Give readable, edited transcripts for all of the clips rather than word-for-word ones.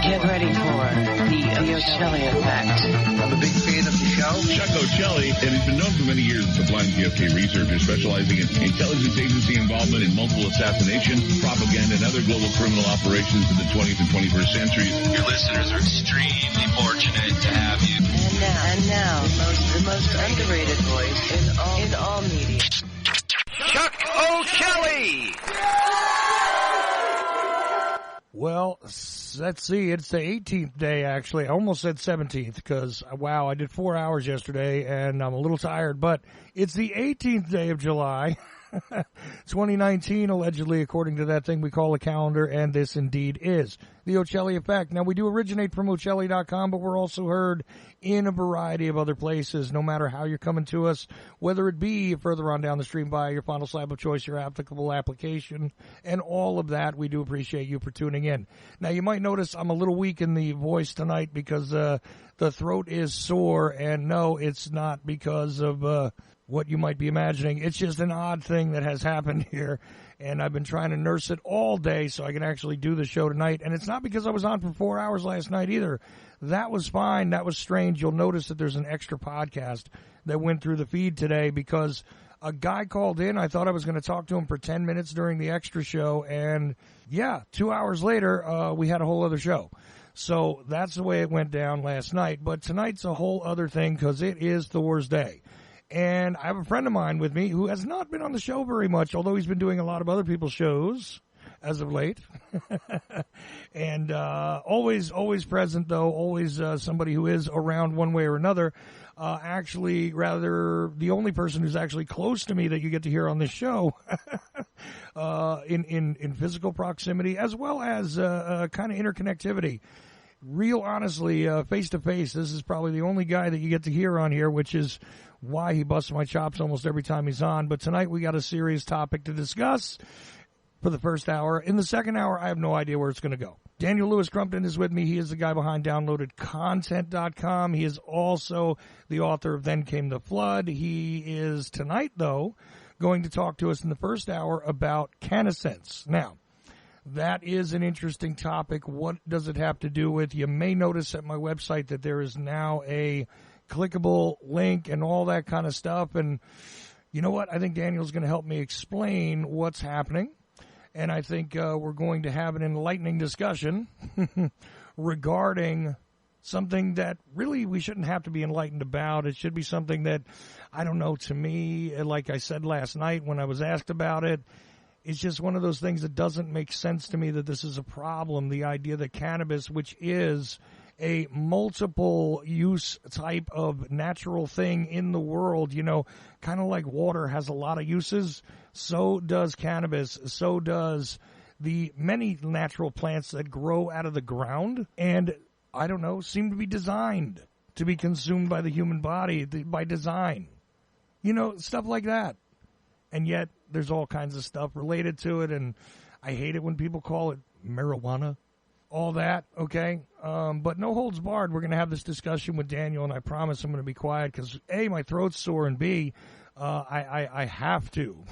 Get ready for the Ochelli Effect. I'm a big fan of the show. Chuck Ochelli, and he's been known for many years as a blind PFK researcher specializing in intelligence agency involvement in multiple assassination, propaganda, and other global criminal operations in the 20th and 21st centuries. Your listeners are extremely fortunate to have you. And now, the most underrated voice in all media. Chuck Ochelli! Well, let's see. It's the 18th day, actually. I almost said 17th because, wow, I did 4 hours yesterday, and I'm a little tired. But it's the 18th day of July, 2019, allegedly, according to that thing we call a calendar, and this indeed is the Ochelli Effect. Now, we do originate from Ochelli.com, but we're also heard in a variety of other places, no matter how you're coming to us, whether it be further on down the stream by your final slab of choice, your applicable application, and all of that. We do appreciate you for tuning in. Now, you might notice I'm a little weak in the voice tonight because the throat is sore, and no, it's not because of what you might be imagining. It's just an odd thing that has happened here, and I've been trying to nurse it all day so I can actually do the show tonight. And it's not because I was on for 4 hours last night either. That was fine. That was strange. You'll notice that there's an extra podcast that went through the feed today because a guy called in. I thought I was going to talk to him for 10 minutes during the extra show, and yeah, 2 hours later, we had a whole other show. So that's the way it went down last night. But tonight's a whole other thing because it is Thor's Day. And I have a friend of mine with me who has not been on the show very much, although he's been doing a lot of other people's shows as of late. And always present, though, always somebody who is around one way or another. Actually, rather, the only person who's actually close to me that you get to hear on this show in physical proximity, as well as kind of interconnectivity. Real honestly, face-to-face, this is probably the only guy that you get to hear on here, which is why he busts my chops almost every time he's on. But tonight we got a serious topic to discuss for the first hour. In the second hour, I have no idea where it's going to go. Daniel Louis Crumpton is with me. He is the guy behind downloadedcontent.com. He is also the author of Then Came the Flood. He is tonight, though, going to talk to us in the first hour about CannaSense. Now, that is an interesting topic. What does it have to do with? You may notice at my website that there is now a clickable link and all that kind of stuff. And you know what? I think Daniel's going to help me explain what's happening. And I think we're going to have an enlightening discussion regarding something that really we shouldn't have to be enlightened about. It should be something that, I don't know, to me, like I said last night when I was asked about it, it's just one of those things that doesn't make sense to me that this is a problem. The idea that cannabis, which is a multiple use type of natural thing in the world, you know, kind of like water has a lot of uses, so does cannabis, so does the many natural plants that grow out of the ground and, I don't know, seem to be designed to be consumed by the human body by design. You know, stuff like that. And yet there's all kinds of stuff related to it, and I hate it when people call it marijuana, all that, okay? But no holds barred. We're going to have this discussion with Daniel, and I promise I'm going to be quiet because, A, my throat's sore, and B, I have to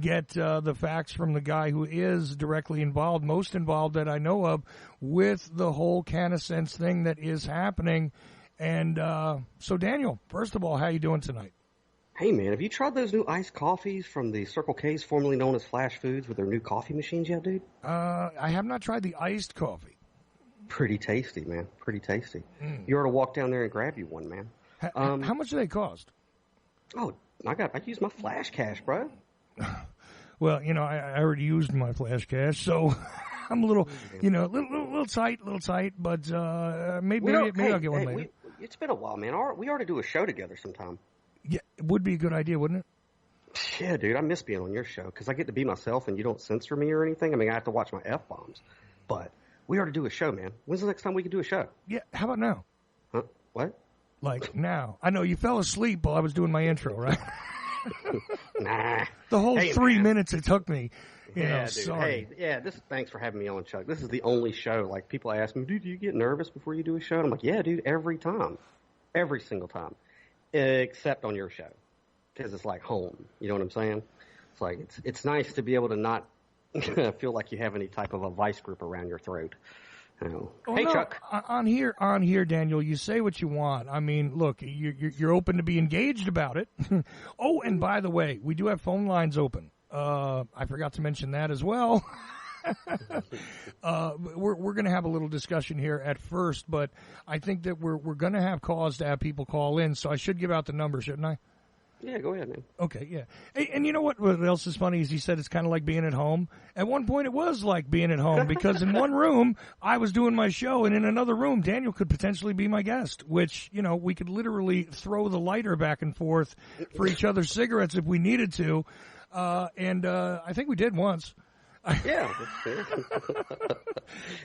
get the facts from the guy who is directly involved, most involved that I know of, with the whole CannaSense thing that is happening. And so, Daniel, first of all, how you doing tonight? Hey, man, have you tried those new iced coffees from the Circle K's, formerly known as Flash Foods, with their new coffee machines yet, dude? I have not tried the iced coffee. Pretty tasty, man. Pretty tasty. You ought to walk down there and grab you one, man. How much do they cost? Oh, I use my Flash Cash, bro. Well, you know, I already used my Flash Cash, so I'm a little, you know, little tight, but maybe I'll get one later. It's been a while, man. We ought to do a show together sometime. Yeah, it would be a good idea, wouldn't it? Yeah, dude, I miss being on your show because I get to be myself and you don't censor me or anything. I mean, I have to watch my F-bombs. But we ought to do a show, man. When's the next time we can do a show? Yeah, how about now? Huh? What? Like now. I know you fell asleep while I was doing my intro, right? Nah. The whole 3 minutes it took me. You know, dude. sorry. Hey, thanks for having me on, Chuck. This is the only show. Like, people ask me, dude, do you get nervous before you do a show? And I'm like, yeah, dude, every time. Every single time. Except on your show, because it's like home. You know what I'm saying? It's like it's nice to be able to not feel like you have any type of a vice grip around your throat. Hey, no, Chuck. On here, Daniel, you say what you want. I mean, look, you're open to be engaged about it. Oh, and by the way, we do have phone lines open. I forgot to mention that as well. We're going to have a little discussion here at first, but I think that we're going to have cause to have people call in, so I should give out the number, shouldn't I? Yeah, go ahead, man. Okay, yeah. Hey, and you know what else is funny is he said it's kind of like being at home. At one point it was like being at home because in one room I was doing my show and in another room Daniel could potentially be my guest, which, we could literally throw the lighter back and forth for each other's cigarettes if we needed to. And I think we did once. Yeah,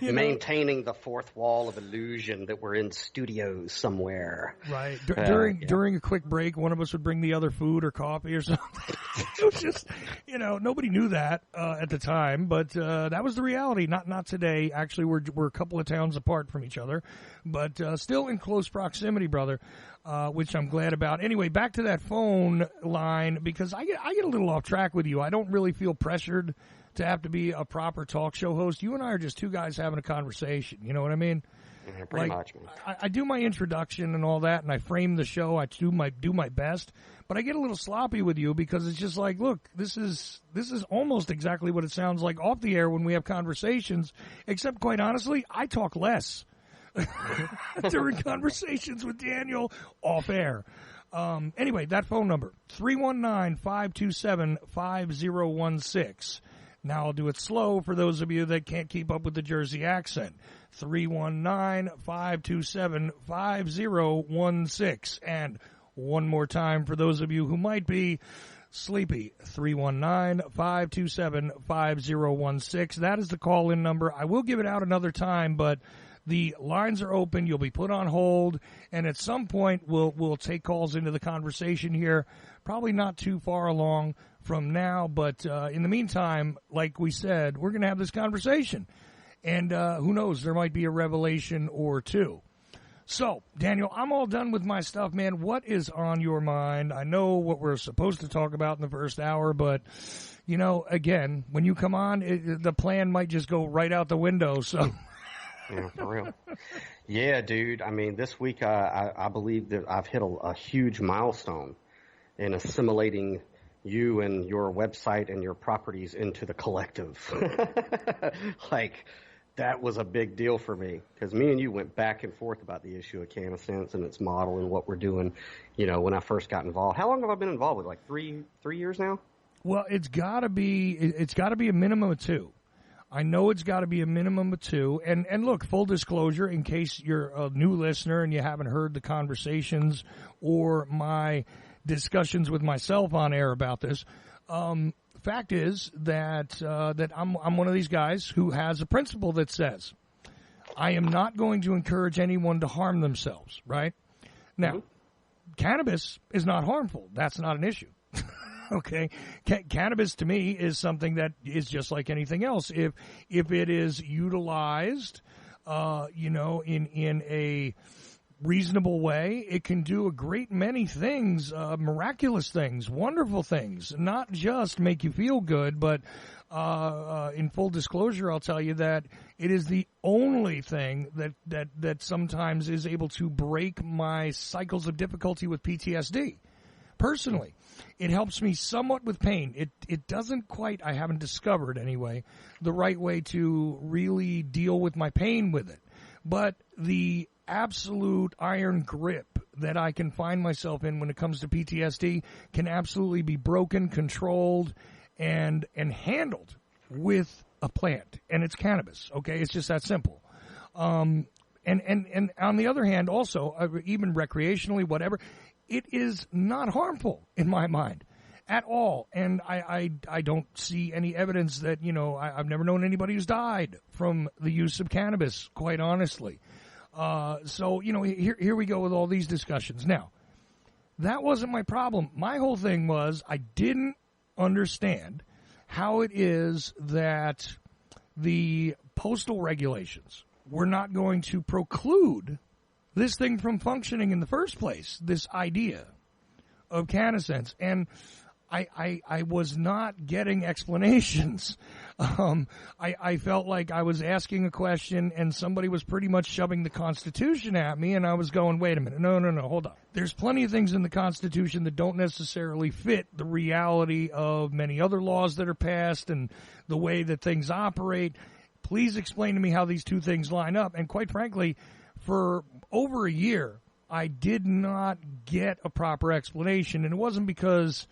maintaining the fourth wall of illusion that we're in studios somewhere. Right. During a quick break, one of us would bring the other food or coffee or something. It was just, nobody knew that at the time, but that was the reality. Not today. Actually, we're a couple of towns apart from each other, but still in close proximity, brother. Which I'm glad about. Anyway, back to that phone line because I get a little off track with you. I don't really feel pressured to have to be a proper talk show host. You and I are just two guys having a conversation. You know what I mean? Yeah, pretty much, man. I do my introduction and all that, and I frame the show. I do my best, but I get a little sloppy with you because it's just like, look, this is almost exactly what it sounds like off the air when we have conversations. Except, quite honestly, I talk less during conversations with Daniel off air. Anyway, that phone number, 319-527-5016. Now I'll do it slow for those of you that can't keep up with the Jersey accent. 319-527-5016. And one more time for those of you who might be sleepy, 319-527-5016. That is the call-in number. I will give it out another time, but the lines are open. You'll be put on hold, and at some point we'll take calls into the conversation here. Probably not too far along from now, but in the meantime, like we said, we're going to have this conversation. And who knows, there might be a revelation or two. So, Daniel, I'm all done with my stuff, man. What is on your mind? I know what we're supposed to talk about in the first hour, but, again, when you come on, the plan might just go right out the window, so... Yeah, for real. Yeah, dude. I mean, this week I believe that I've hit a huge milestone in assimilating you and your website and your properties into the collective. That was a big deal for me because me and you went back and forth about the issue of CannaSense and its model and what we're doing, when I first got involved. How long have I been involved with? Like three years now? Well, it's got to be a minimum of 2. I know it's got to be a minimum of 2. And look, full disclosure, in case you're a new listener and you haven't heard the conversations or my discussions with myself on air about this, fact is that I'm one of these guys who has a principle that says I am not going to encourage anyone to harm themselves, right? Now, cannabis is not harmful. That's not an issue. Okay, cannabis to me is something that is just like anything else. If it is utilized, in a reasonable way, it can do a great many things, miraculous things, wonderful things. Not just make you feel good, but in full disclosure, I'll tell you that it is the only thing that sometimes is able to break my cycles of difficulty with PTSD. Personally, it helps me somewhat with pain. It doesn't quite, I haven't discovered anyway, the right way to really deal with my pain with it. But the absolute iron grip that I can find myself in when it comes to PTSD can absolutely be broken, controlled, and handled with a plant. And it's cannabis, okay? It's just that simple. And on the other hand, also, even recreationally, whatever, it is not harmful in my mind at all. And I don't see any evidence that, I've never known anybody who's died from the use of cannabis, quite honestly. So, here we go with all these discussions. Now, that wasn't my problem. My whole thing was I didn't understand how it is that the postal regulations were not going to preclude this thing from functioning in the first place, this idea of CannaSense. And I was not getting explanations. I felt like I was asking a question and somebody was pretty much shoving the Constitution at me, and I was going, wait a minute, no, hold on. There's plenty of things in the Constitution that don't necessarily fit the reality of many other laws that are passed and the way that things operate. Please explain to me how these two things line up. And quite frankly, for over a year, I did not get a proper explanation, and it wasn't because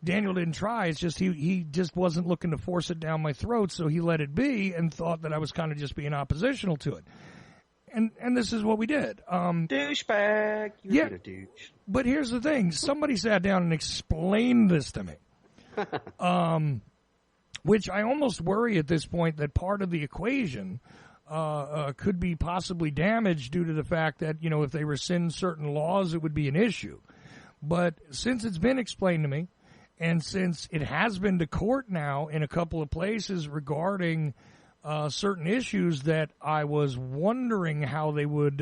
Daniel didn't try. It's just he just wasn't looking to force it down my throat, so he let it be and thought that I was kind of just being oppositional to it. And this is what we did. Douchebag. You're a douche. But here's the thing. Somebody sat down and explained this to me. Which I almost worry at this point that part of the equation could be possibly damaged due to the fact that, you know, if they rescind certain laws, it would be an issue. But since it's been explained to me, and since it has been to court now in a couple of places regarding certain issues that I was wondering how they would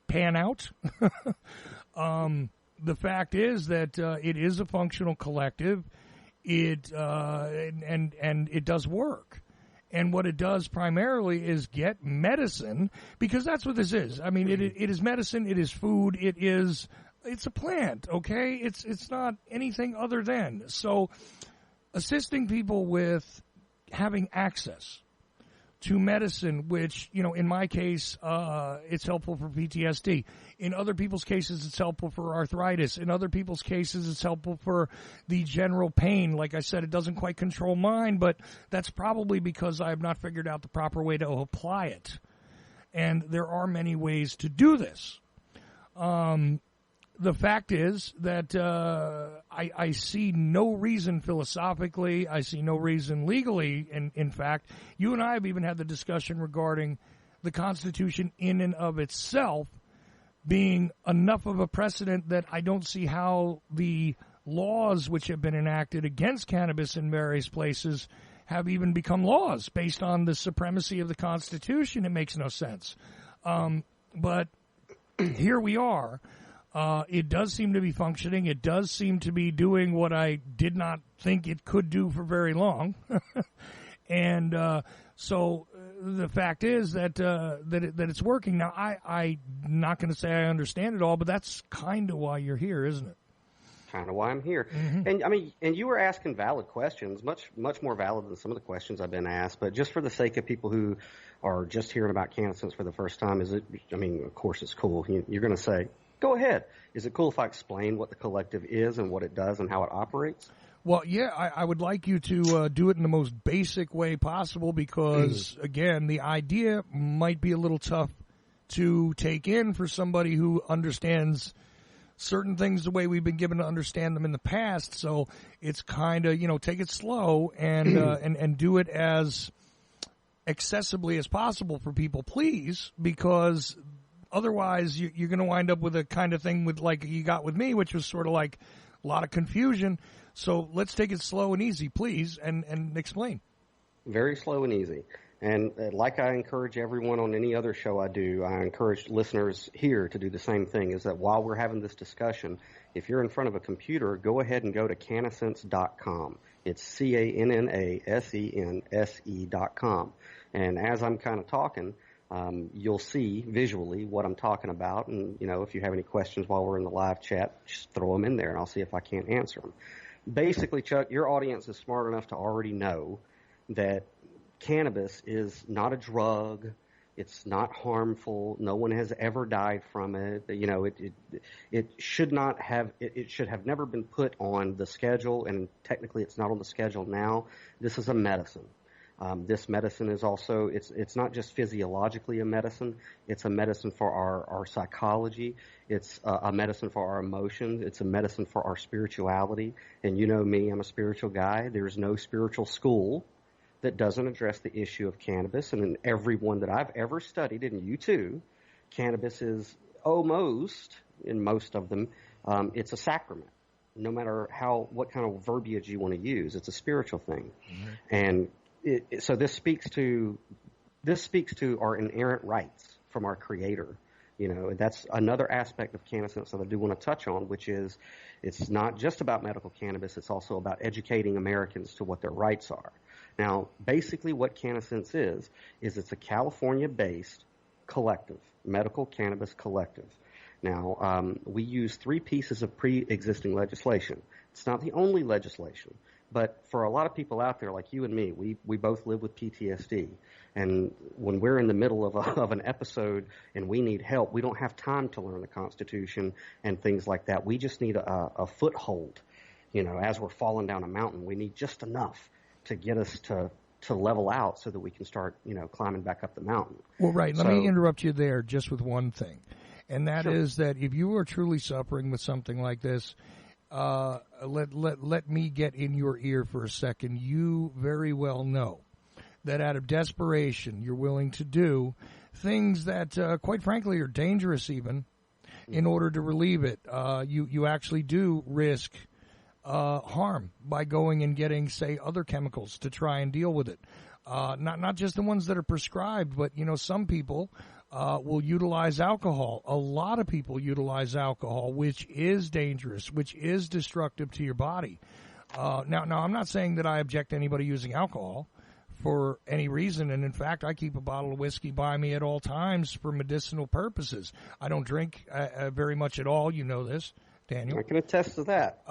pan out, the fact is that it is a functional collective. It and it does work. And what it does primarily is get medicine, because that's what this is. I mean, it is medicine, it is food, it's a plant, okay? It's not anything other than. So assisting people with having access to medicine, which, you know, in my case, it's helpful for PTSD. In other people's cases, it's helpful for arthritis. In other people's cases, it's helpful for the general pain. Like I said, it doesn't quite control mine, but that's probably because I have not figured out the proper way to apply it. And there are many ways to do this. The fact is that I see no reason philosophically, I see no reason legally. In fact, you and I have even had the discussion regarding the Constitution in and of itself being enough of a precedent that I don't see how the laws which have been enacted against cannabis in various places have even become laws based on the supremacy of the Constitution. It makes no sense. But here we are. It does seem to be functioning. It does seem to be doing what I did not think it could do for very long. And so the fact is that that it's working. Now, I'm not going to say I understand it all, but that's kind of why you're here, isn't it? Kind of why I'm here. Mm-hmm. And I mean, and you were asking valid questions, much more valid than some of the questions I've been asked. But just for the sake of people who are just hearing about CannaSense for the first time, I mean, of course it's cool. You're going to say, go ahead. Is it cool if I explain what the collective is and what it does and how it operates? Well, yeah, I would like you to do it in the most basic way possible because, again, the idea might be a little tough to take in for somebody who understands certain things the way we've been given to understand them in the past. So it's kind of, take it slow and and do it as accessibly as possible for people, please, because otherwise you're going to wind up with a kind of thing with like you got with me, which was sort of like a lot of confusion. So let's take it slow and easy, please, and explain. Very slow and easy. And like I encourage everyone on any other show I do, I encourage listeners here to do the same thing, is that while we're having this discussion, if you're in front of a computer, go ahead and go to CannaSense.com. It's CannaSense.com. And as I'm kind of talking, you'll see visually what I'm talking about. And, if you have any questions while we're in the live chat, just throw them in there and I'll see if I can't answer them. Basically, Chuck, your audience is smart enough to already know that cannabis is not a drug. It's not harmful. No one has ever died from it. It should not have. It should have never been put on the schedule, and technically, it's not on the schedule now. This is a medicine. This medicine is also. It's not just physiologically a medicine. It's a medicine for our psychology. It's a medicine for our emotions. It's a medicine for our spirituality. And you know me, I'm a spiritual guy. There's no spiritual school that doesn't address the issue of cannabis. And in every one that I've ever studied, and you too, cannabis is almost, in most of them, it's a sacrament. No matter what kind of verbiage you want to use, it's a spiritual thing. Mm-hmm. And so this speaks to our inherent rights from our Creator And that's another aspect of CannaSense that I do want to touch on, which is it's not just about medical cannabis. It's also about educating Americans to what their rights are. Now, basically what CannaSense is it's a California-based collective, medical cannabis collective. Now, we use 3 pieces of pre-existing legislation. It's not the only legislation, but for a lot of people out there like you and me, we both live with PTSD. And when we're in the middle of an episode and we need help, we don't have time to learn the Constitution and things like that. We just need a foothold, as we're falling down a mountain. We need just enough to get us to level out so that we can start, climbing back up the mountain. Well, right. Let me interrupt you there just with one thing. And that Sure. is that if you are truly suffering with something like this, let me get in your ear for a second. You very well know that out of desperation, you're willing to do things that, quite frankly, are dangerous even in order to relieve it. You actually do risk harm by going and getting, say, other chemicals to try and deal with it. Not just the ones that are prescribed, but, some people will utilize alcohol. A lot of people utilize alcohol, which is dangerous, which is destructive to your body. Now, I'm not saying that I object to anybody using alcohol for any reason, and in fact, I keep a bottle of whiskey by me at all times for medicinal purposes. I don't drink very much at all. You know this, Daniel. I can attest to that.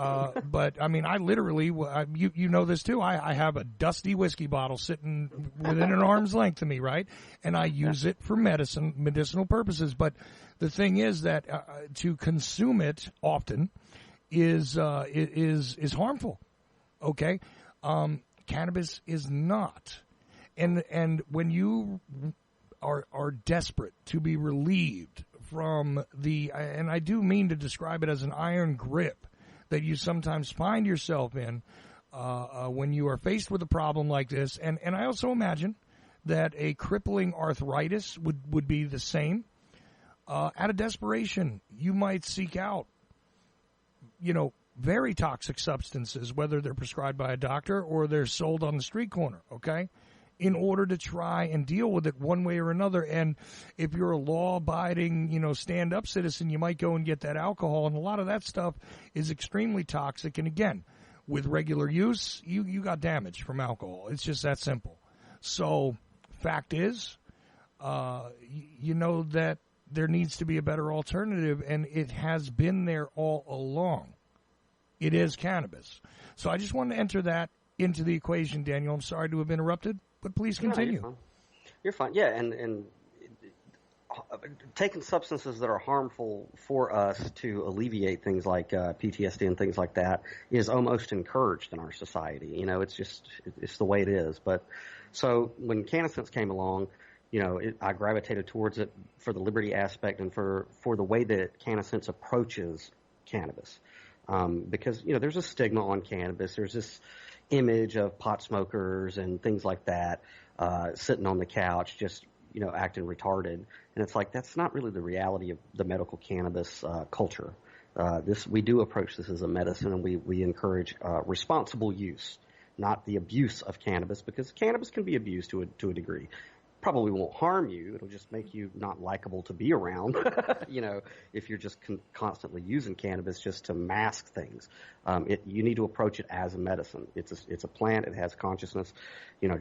But I mean, I literally, you know this too. I have a dusty whiskey bottle sitting within an arm's length of me, right? And I use it for medicinal purposes. But the thing is that to consume it often is harmful. Okay, cannabis is not, and when you are desperate to be relieved from and I do mean to describe it as an iron grip that you sometimes find yourself in when you are faced with a problem like this. And I also imagine that a crippling arthritis would be the same. Out of desperation, you might seek out, very toxic substances, whether they're prescribed by a doctor or they're sold on the street corner, okay? In order to try and deal with it one way or another. And if you're a law-abiding, stand-up citizen, you might go and get that alcohol, and a lot of that stuff is extremely toxic. And again, with regular use, you got damage from alcohol. It's just that simple. So, fact is, you know that there needs to be a better alternative, and it has been there all along. It is cannabis. So I just wanted to enter that into the equation, Daniel. I'm sorry to have interrupted, but please continue. No, you're fine. Yeah, and taking substances that are harmful for us to alleviate things like PTSD and things like that is almost encouraged in our society. It's the way it is. But so when CannaSense came along, I gravitated towards it for the liberty aspect and for the way that CannaSense approaches cannabis. Because, there's a stigma on cannabis. There's this image of pot smokers and things like that, sitting on the couch, just, acting retarded. And it's like, that's not really the reality of the medical cannabis culture. We do approach this as a medicine, and we encourage responsible use, not the abuse of cannabis, because cannabis can be abused to a degree. Probably won't harm you. It'll just make you not likable to be around, if you're just constantly using cannabis just to mask things. You need to approach it as a medicine. It's a plant. It has consciousness,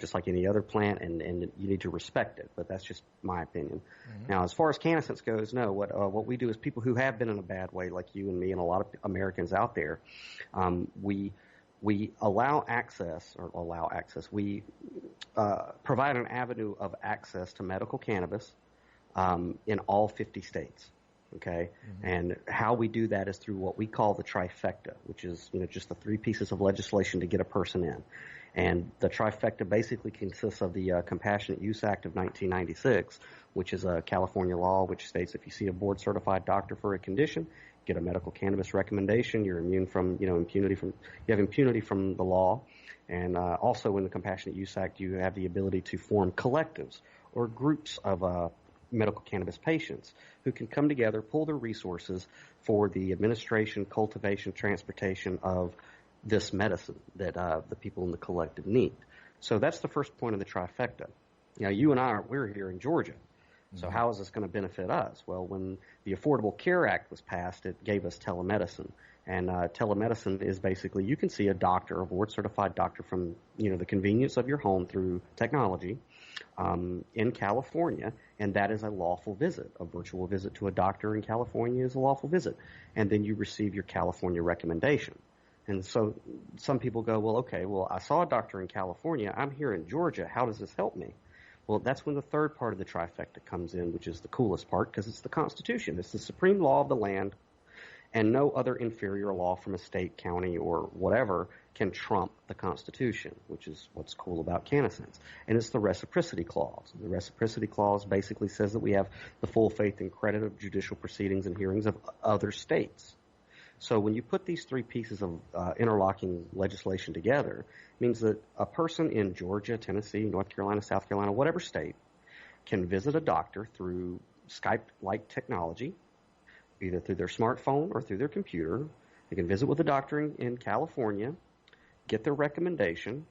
just like any other plant, and you need to respect it. But that's just my opinion. Mm-hmm. Now, as far as CannaSense goes, no, what we do is people who have been in a bad way, like you and me and a lot of Americans out there, we allow access. We provide an avenue of access to medical cannabis in all 50 states. Okay, mm-hmm. And how we do that is through what we call the trifecta, which is just the 3 pieces of legislation to get a person in. And the trifecta basically consists of the Compassionate Use Act of 1996, which is a California law which states if you see a board-certified doctor for a condition, get a medical cannabis recommendation, you're immune from impunity from the law. And also in the Compassionate Use Act, you have the ability to form collectives or groups of medical cannabis patients who can come together, pool their resources for the administration, cultivation, transportation of this medicine that the people in the collective need. So that's the first point of the trifecta. Now, you and I, we're here in Georgia. So how is this going to benefit us? Well, when the Affordable Care Act was passed, it gave us telemedicine. And telemedicine is basically you can see a doctor, a board-certified doctor from the convenience of your home through technology in California, and that is a lawful visit. A virtual visit to a doctor in California is a lawful visit. And then you receive your California recommendation. And so some people go, well, okay, I saw a doctor in California. I'm here in Georgia. How does this help me? Well, that's when the third part of the trifecta comes in, which is the coolest part because it's the Constitution. It's the supreme law of the land, and no other inferior law from a state, county, or whatever can trump the Constitution, which is what's cool about CannaSense. And it's the reciprocity clause. The reciprocity clause basically says that we have the full faith and credit of judicial proceedings and hearings of other states. So when you put these three pieces of interlocking legislation together, it means that a person in Georgia, Tennessee, North Carolina, South Carolina, whatever state, can visit a doctor through Skype-like technology, either through their smartphone or through their computer. They can visit with a doctor in California, get their recommendation,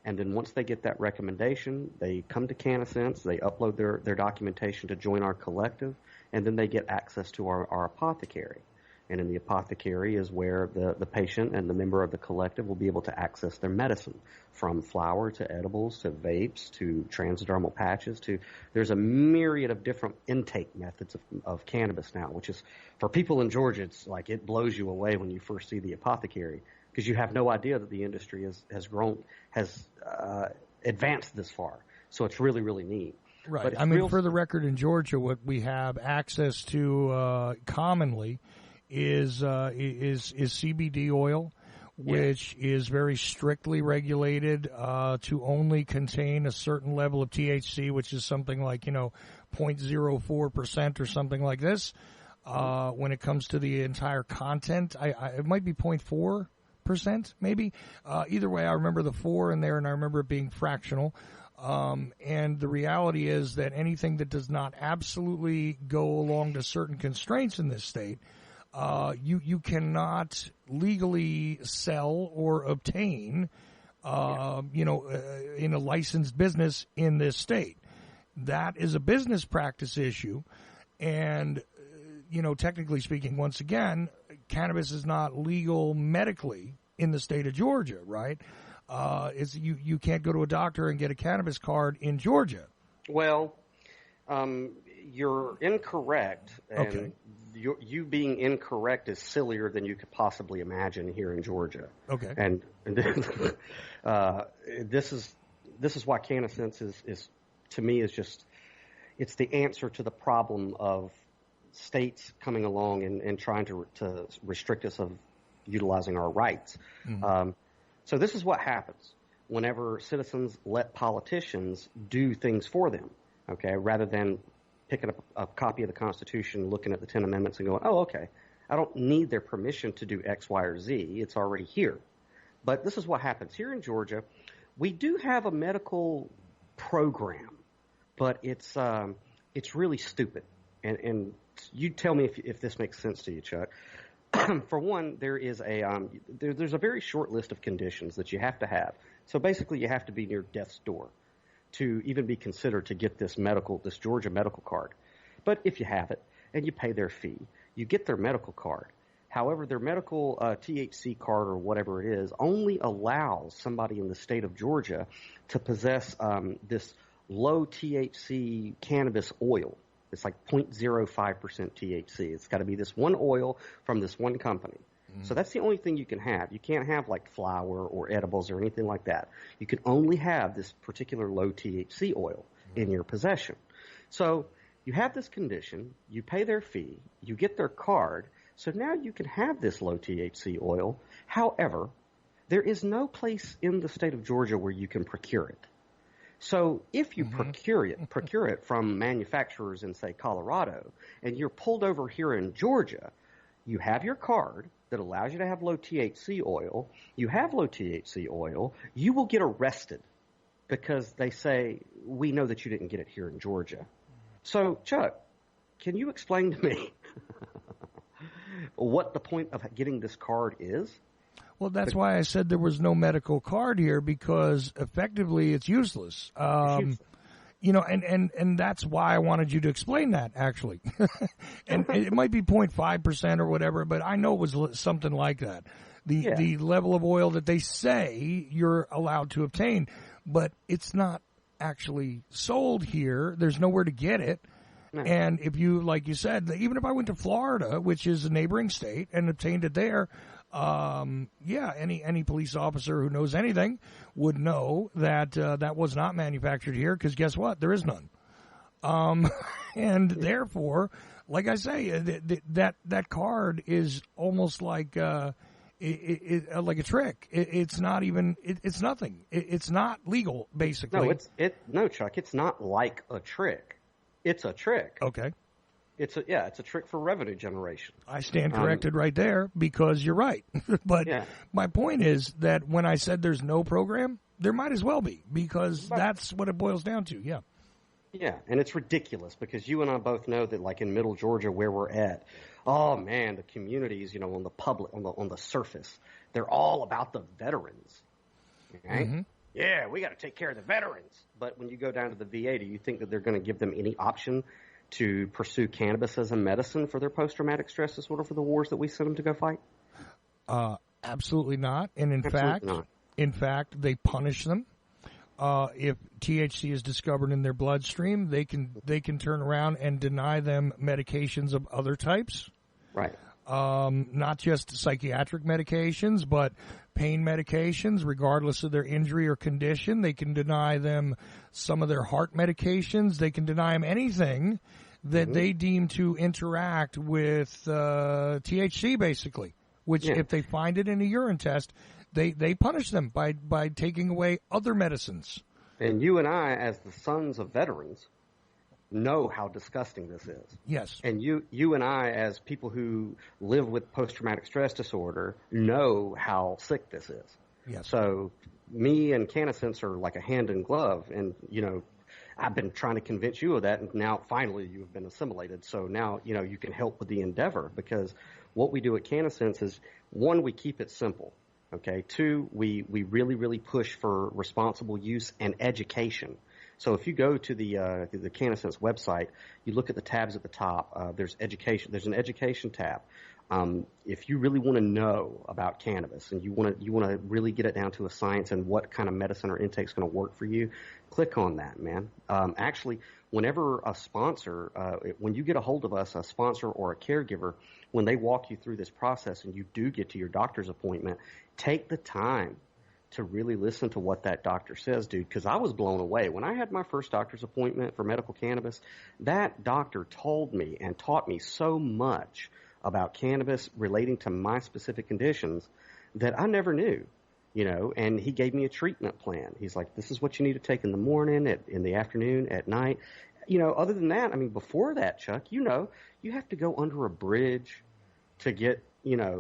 and then once they get that recommendation, they come to CannaSense, they upload their documentation to join our collective, and then they get access to our apothecary. And in the apothecary is where the patient and the member of the collective will be able to access their medicine, from flower to edibles to vapes to transdermal patches to there's a myriad of different intake methods of cannabis now, which is for people in Georgia, it's like it blows you away when you first see the apothecary because you have no idea that the industry has advanced this far. So it's really, really neat. Right. I mean, for the record, in Georgia, what we have access to commonly is CBD oil, which is very strictly regulated to only contain a certain level of THC, which is something like 0.04% or something like this. When it comes to the entire content, it might be 0.4%, maybe. Either way, I remember the 4 in there, and I remember it being fractional. And the reality is that anything that does not absolutely go along to certain constraints in this state, you cannot legally sell or obtain, in a licensed business in this state. That is a business practice issue. And, technically speaking, once again, cannabis is not legal medically in the state of Georgia, right? You can't go to a doctor and get a cannabis card in Georgia. Well, you're incorrect. And okay. You being incorrect is sillier than you could possibly imagine here in Georgia. Okay. And this is why CannaSense is to me is just it's the answer to the problem of states coming along and trying to restrict us of utilizing our rights. Mm-hmm. So this is what happens whenever citizens let politicians do things for them. Okay, rather than picking up a copy of the Constitution, looking at the 10 Amendments and going, oh, okay, I don't need their permission to do X, Y, or Z. It's already here. But this is what happens. Here in Georgia, we do have a medical program, but it's really stupid. And you tell me if this makes sense to you, Chuck. For one, there is there's a very short list of conditions that you have to have. So basically, you have to be near death's door to even be considered to get this Georgia medical card. But if you have it and you pay their fee, you get their medical card. However, their medical THC card or whatever it is only allows somebody in the state of Georgia to possess this low THC cannabis oil. It's like 0.05% THC. It's got to be this one oil from this one company. So that's the only thing you can have. You can't have like flour or edibles or anything like that. You can only have this particular low THC oil in your possession. So you have this condition, you pay their fee, you get their card, so now you can have this low THC oil. However, there is no place in the state of Georgia where you can procure it. So if you procure it from manufacturers in, say, Colorado, and you're pulled over here in Georgia, you have your card that allows you to have low THC oil. You have low THC oil. You will get arrested because they say, we know that you didn't get it here in Georgia. So, Chuck, can you explain to me what the point of getting this card is? Well, that's why I said there was no medical card here, because effectively it's useless. You know, and that's why I wanted you to explain that, actually. And it might be 0.5% or whatever, but I know it was something like that. The level of oil that they say you're allowed to obtain, but it's not actually sold here. There's nowhere to get it. No. And if you, like you said, even if I went to Florida, which is a neighboring state, and obtained it there, any police officer who knows anything would know that that was not manufactured here, because guess what? There is none. And therefore, like I say, that card is almost like like a trick. It's not even. It's nothing. It's not legal, basically. No, Chuck. It's not like a trick. It's a trick. Okay. It's a trick for revenue generation. I stand corrected right there, because you're right. But my point is that when I said there's no program, there might as well be, because that's what it boils down to. Yeah. Yeah, and it's ridiculous, because you and I both know that, like in Middle Georgia, where we're at, oh man, the communities, on the public, on the surface, they're all about the veterans. Okay? Mm-hmm. Yeah, we got to take care of the veterans. But when you go down to the VA, do you think that they're going to give them any option to pursue cannabis as a medicine for their post-traumatic stress disorder for the wars that we sent them to go fight? Absolutely not. And in fact, they punish them. If THC is discovered in their bloodstream, they can turn around and deny them medications of other types. Right. Not just psychiatric medications, but pain medications, regardless of their injury or condition. They can deny them some of their heart medications. They can deny them anything that they deem to interact with THC, basically, which if they find it in a urine test, they punish them by taking away other medicines. And you and I, as the sons of veterans, know how disgusting this is. Yes. And you and I, as people who live with post-traumatic stress disorder, know how sick this is. Yes. So me and CannaSense are like a hand in glove, and I've been trying to convince you of that, and now finally you have been assimilated. So now you can help with the endeavor, because what we do at CannaSense is, one, we keep it simple. Okay. Two, we really, really push for responsible use and education. So if you go to the CannaSense website, you look at the tabs at the top. There's education. There's an education tab. If you really want to know about cannabis and you want to really get it down to a science and what kind of medicine or intake is going to work for you, click on that, man. Actually, whenever a sponsor, when you get a hold of us, a sponsor or a caregiver, when they walk you through this process and you do get to your doctor's appointment, take the time to really listen to what that doctor says, dude, because I was blown away. When I had my first doctor's appointment for medical cannabis, that doctor told me and taught me so much about cannabis relating to my specific conditions that I never knew, and he gave me a treatment plan. He's like, this is what you need to take in the morning, in the afternoon, at night. Other than that, before that, Chuck, you have to go under a bridge to get,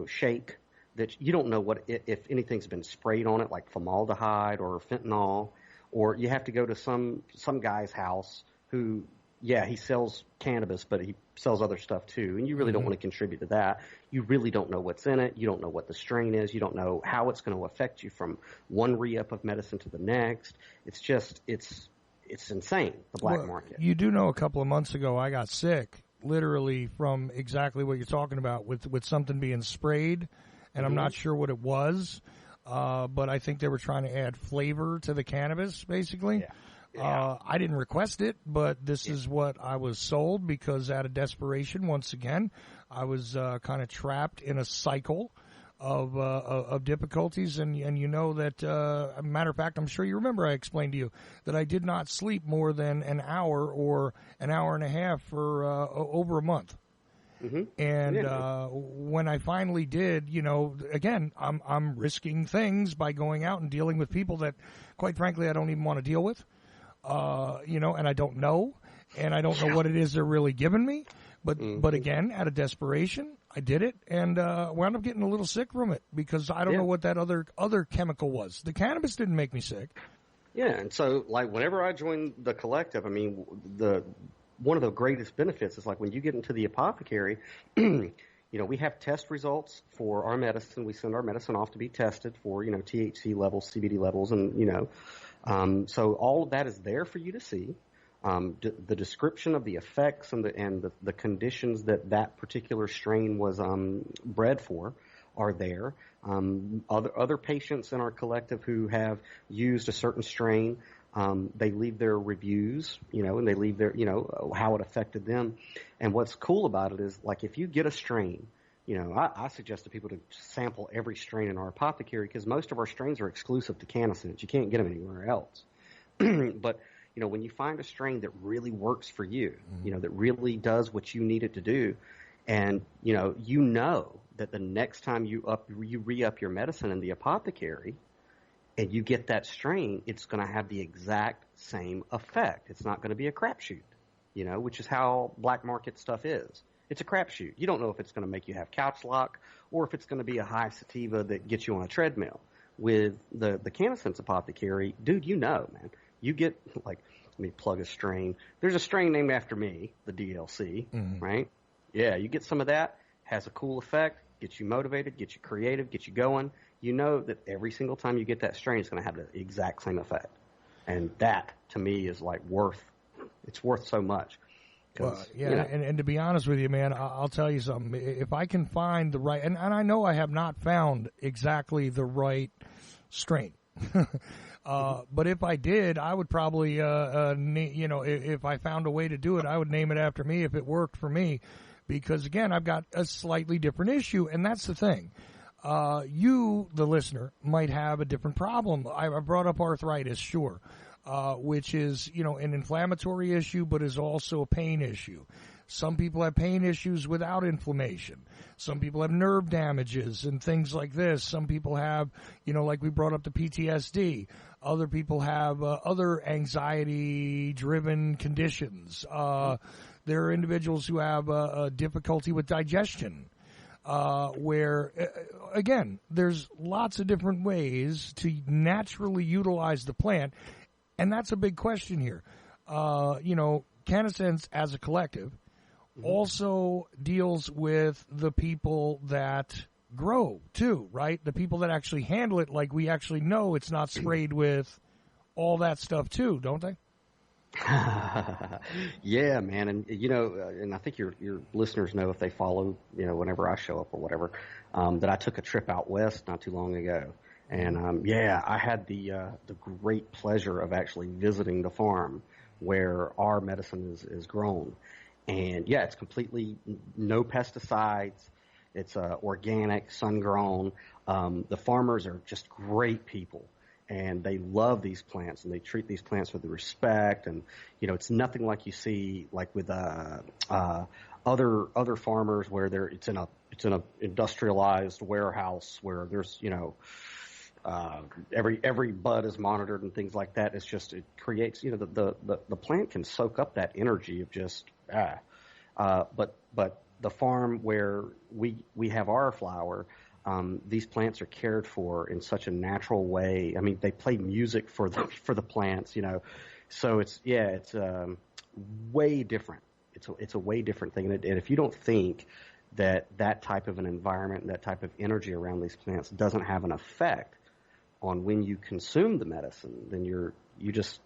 shake, that you don't know if anything's been sprayed on it, like formaldehyde or fentanyl, or you have to go to some guy's house who, he sells cannabis, but he sells other stuff too, and you really don't want to contribute to that. You really don't know what's in it. You don't know what the strain is. You don't know how it's going to affect you from one re-up of medicine to the next. It's just, it's insane, the black market. You do know a couple of months ago I got sick, literally from exactly what you're talking about, with something being sprayed. And I'm not sure what it was, but I think they were trying to add flavor to the cannabis, basically. Yeah. I didn't request it, but this is what I was sold, because out of desperation, once again, I was kind of trapped in a cycle of difficulties. And that, a matter of fact, I'm sure you remember I explained to you that I did not sleep more than an hour or an hour and a half for over a month. Mm-hmm. And when I finally did, again, I'm risking things by going out and dealing with people that, quite frankly, I don't even want to deal with, and I don't know, and I don't know what it is they're really giving me. But again, out of desperation, I did it, and wound up getting a little sick from it, because I don't know what that other chemical was. The cannabis didn't make me sick. Yeah, and so whenever I joined the collective, one of the greatest benefits is when you get into the apothecary, we have test results for our medicine. We send our medicine off to be tested for, THC levels, CBD levels, and, so all of that is there for you to see. The description of the effects and the conditions that particular strain was bred for are there. Other patients in our collective who have used a certain strain, they leave their reviews, and they leave their, how it affected them. And what's cool about it is, like, if you get a strain, I suggest to people to sample every strain in our apothecary, because most of our strains are exclusive to CannaSense. You can't get them anywhere else. But, when you find a strain that really works for you, that really does what you need it to do, and, that the next time you re-up your medicine in the apothecary and you get that strain, it's going to have the exact same effect. It's not going to be a crapshoot, which is how black market stuff is. It's a crapshoot. You don't know if it's going to make you have couch lock or if it's going to be a high sativa that gets you on a treadmill. With the CannaSense apothecary, dude, man. You get, like, let me plug a strain. There's a strain named after me, the DLC, right? Yeah, you get some of that, has a cool effect, gets you motivated, gets you creative, gets you going. You know that every single time you get that strain, it's going to have the exact same effect. And that, to me, is like worth so much. Well, yeah, and to be honest with you, man, I'll tell you something. If I can find the right, and I know I have not found exactly the right strain, but if I did, I would probably, if I found a way to do it, I would name it after me if it worked for me. Because, again, I've got a slightly different issue, and that's the thing. You, the listener, might have a different problem. I brought up arthritis, sure, which is, an inflammatory issue, but is also a pain issue. Some people have pain issues without inflammation. Some people have nerve damages and things like this. Some people have, like we brought up the PTSD. Other people have other anxiety-driven conditions. There are individuals who have difficulty with digestion, where, again, there's lots of different ways to naturally utilize the plant, and that's a big question here. CannaSense as a collective also deals with the people that grow, too, right? The people that actually handle it, like we actually know it's not sprayed with all that stuff, too, don't they? Yeah, man, and and I think your listeners know if they follow, whenever I show up or whatever, that I took a trip out west not too long ago, and I had the great pleasure of actually visiting the farm where our medicine is grown, and yeah, it's completely no pesticides. It's organic, sun grown. The farmers are just great people. And they love these plants, and they treat these plants with respect. And it's nothing like you see like with other farmers where it's in a industrialized warehouse where there's every bud is monitored and things like that. It's just it creates the plant can soak up that energy of just but the farm where we have our flower. These plants are cared for in such a natural way. I mean, they play music for the plants, So it's way different. It's a way different thing. And if you don't think that type of an environment, that type of energy around these plants doesn't have an effect on when you consume the medicine, then you just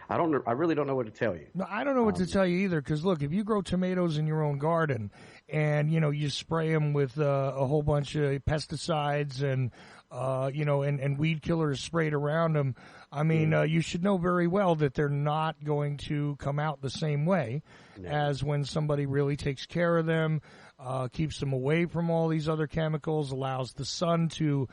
I really don't know what to tell you. No, I don't know what to tell you either. Because look, if you grow tomatoes in your own garden, and you spray them with a whole bunch of pesticides and and weed killers sprayed around them, I mean, you should know very well that they're not going to come out the same way as when somebody really takes care of them, keeps them away from all these other chemicals, allows the sun to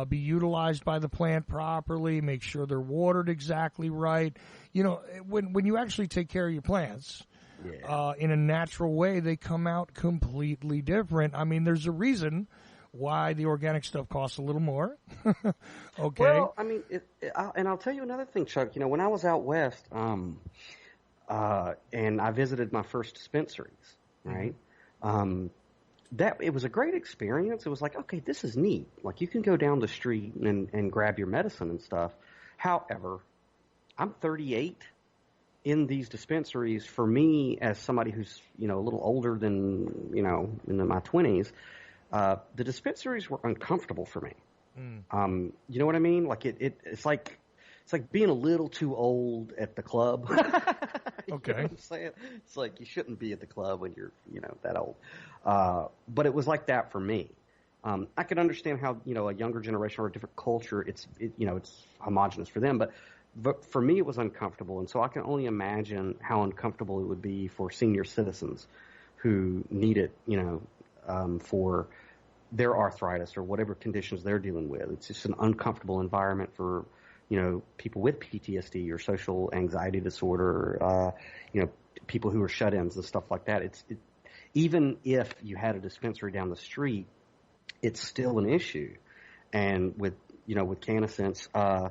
be utilized by the plant properly, make sure they're watered exactly right. When you actually take care of your plants in a natural way, they come out completely different. I mean, there's a reason why the organic stuff costs a little more. Okay. Well, I mean, and I'll tell you another thing, Chuck. When I was out west, and I visited my first dispensaries, right? That it was a great experience. It was like, okay, this is neat. Like, you can go down the street and grab your medicine and stuff. However, I'm 38. In these dispensaries, for me, as somebody who's a little older than in my 20s, the dispensaries were uncomfortable for me. You know what I mean? Like it's like being a little too old at the club. Okay. You know what I'm saying? It's like you shouldn't be at the club when you're, that old. But it was like that for me. I could understand how, a younger generation or a different culture, it's homogenous for them, but for me it was uncomfortable. And so I can only imagine how uncomfortable it would be for senior citizens who need it, for their arthritis or whatever conditions they're dealing with. It's just an uncomfortable environment for, people with PTSD or social anxiety disorder, people who are shut-ins and stuff like that. Even if you had a dispensary down the street, it's still an issue. And with CannaSense,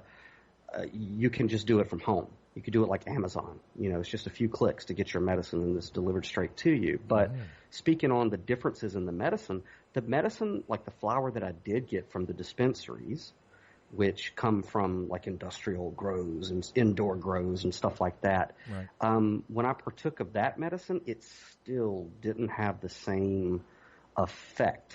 you can just do it from home. You could do it like Amazon. It's just a few clicks to get your medicine and it's delivered straight to you. But speaking on the differences in the medicine, like the flower that I did get from the dispensaries, which come from like industrial grows and indoor grows and stuff like that. Right. When I partook of that medicine, it still didn't have the same effect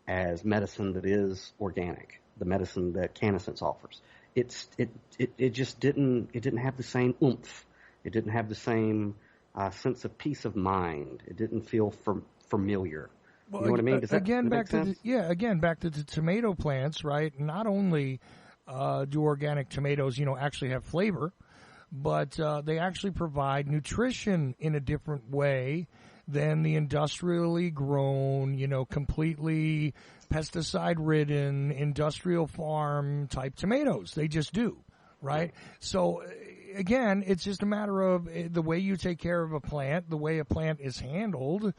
as medicine that is organic, the medicine that CannaSense offers. It just didn't have the same oomph. It didn't have the same sense of peace of mind. It didn't feel familiar. Well, you know what I mean? Back to the tomato plants, right? Not only do organic tomatoes, actually have flavor, but they actually provide nutrition in a different way than the industrially grown, completely pesticide-ridden, industrial farm type tomatoes. They just do, right? So, again, it's just a matter of the way you take care of a plant, the way a plant is handled,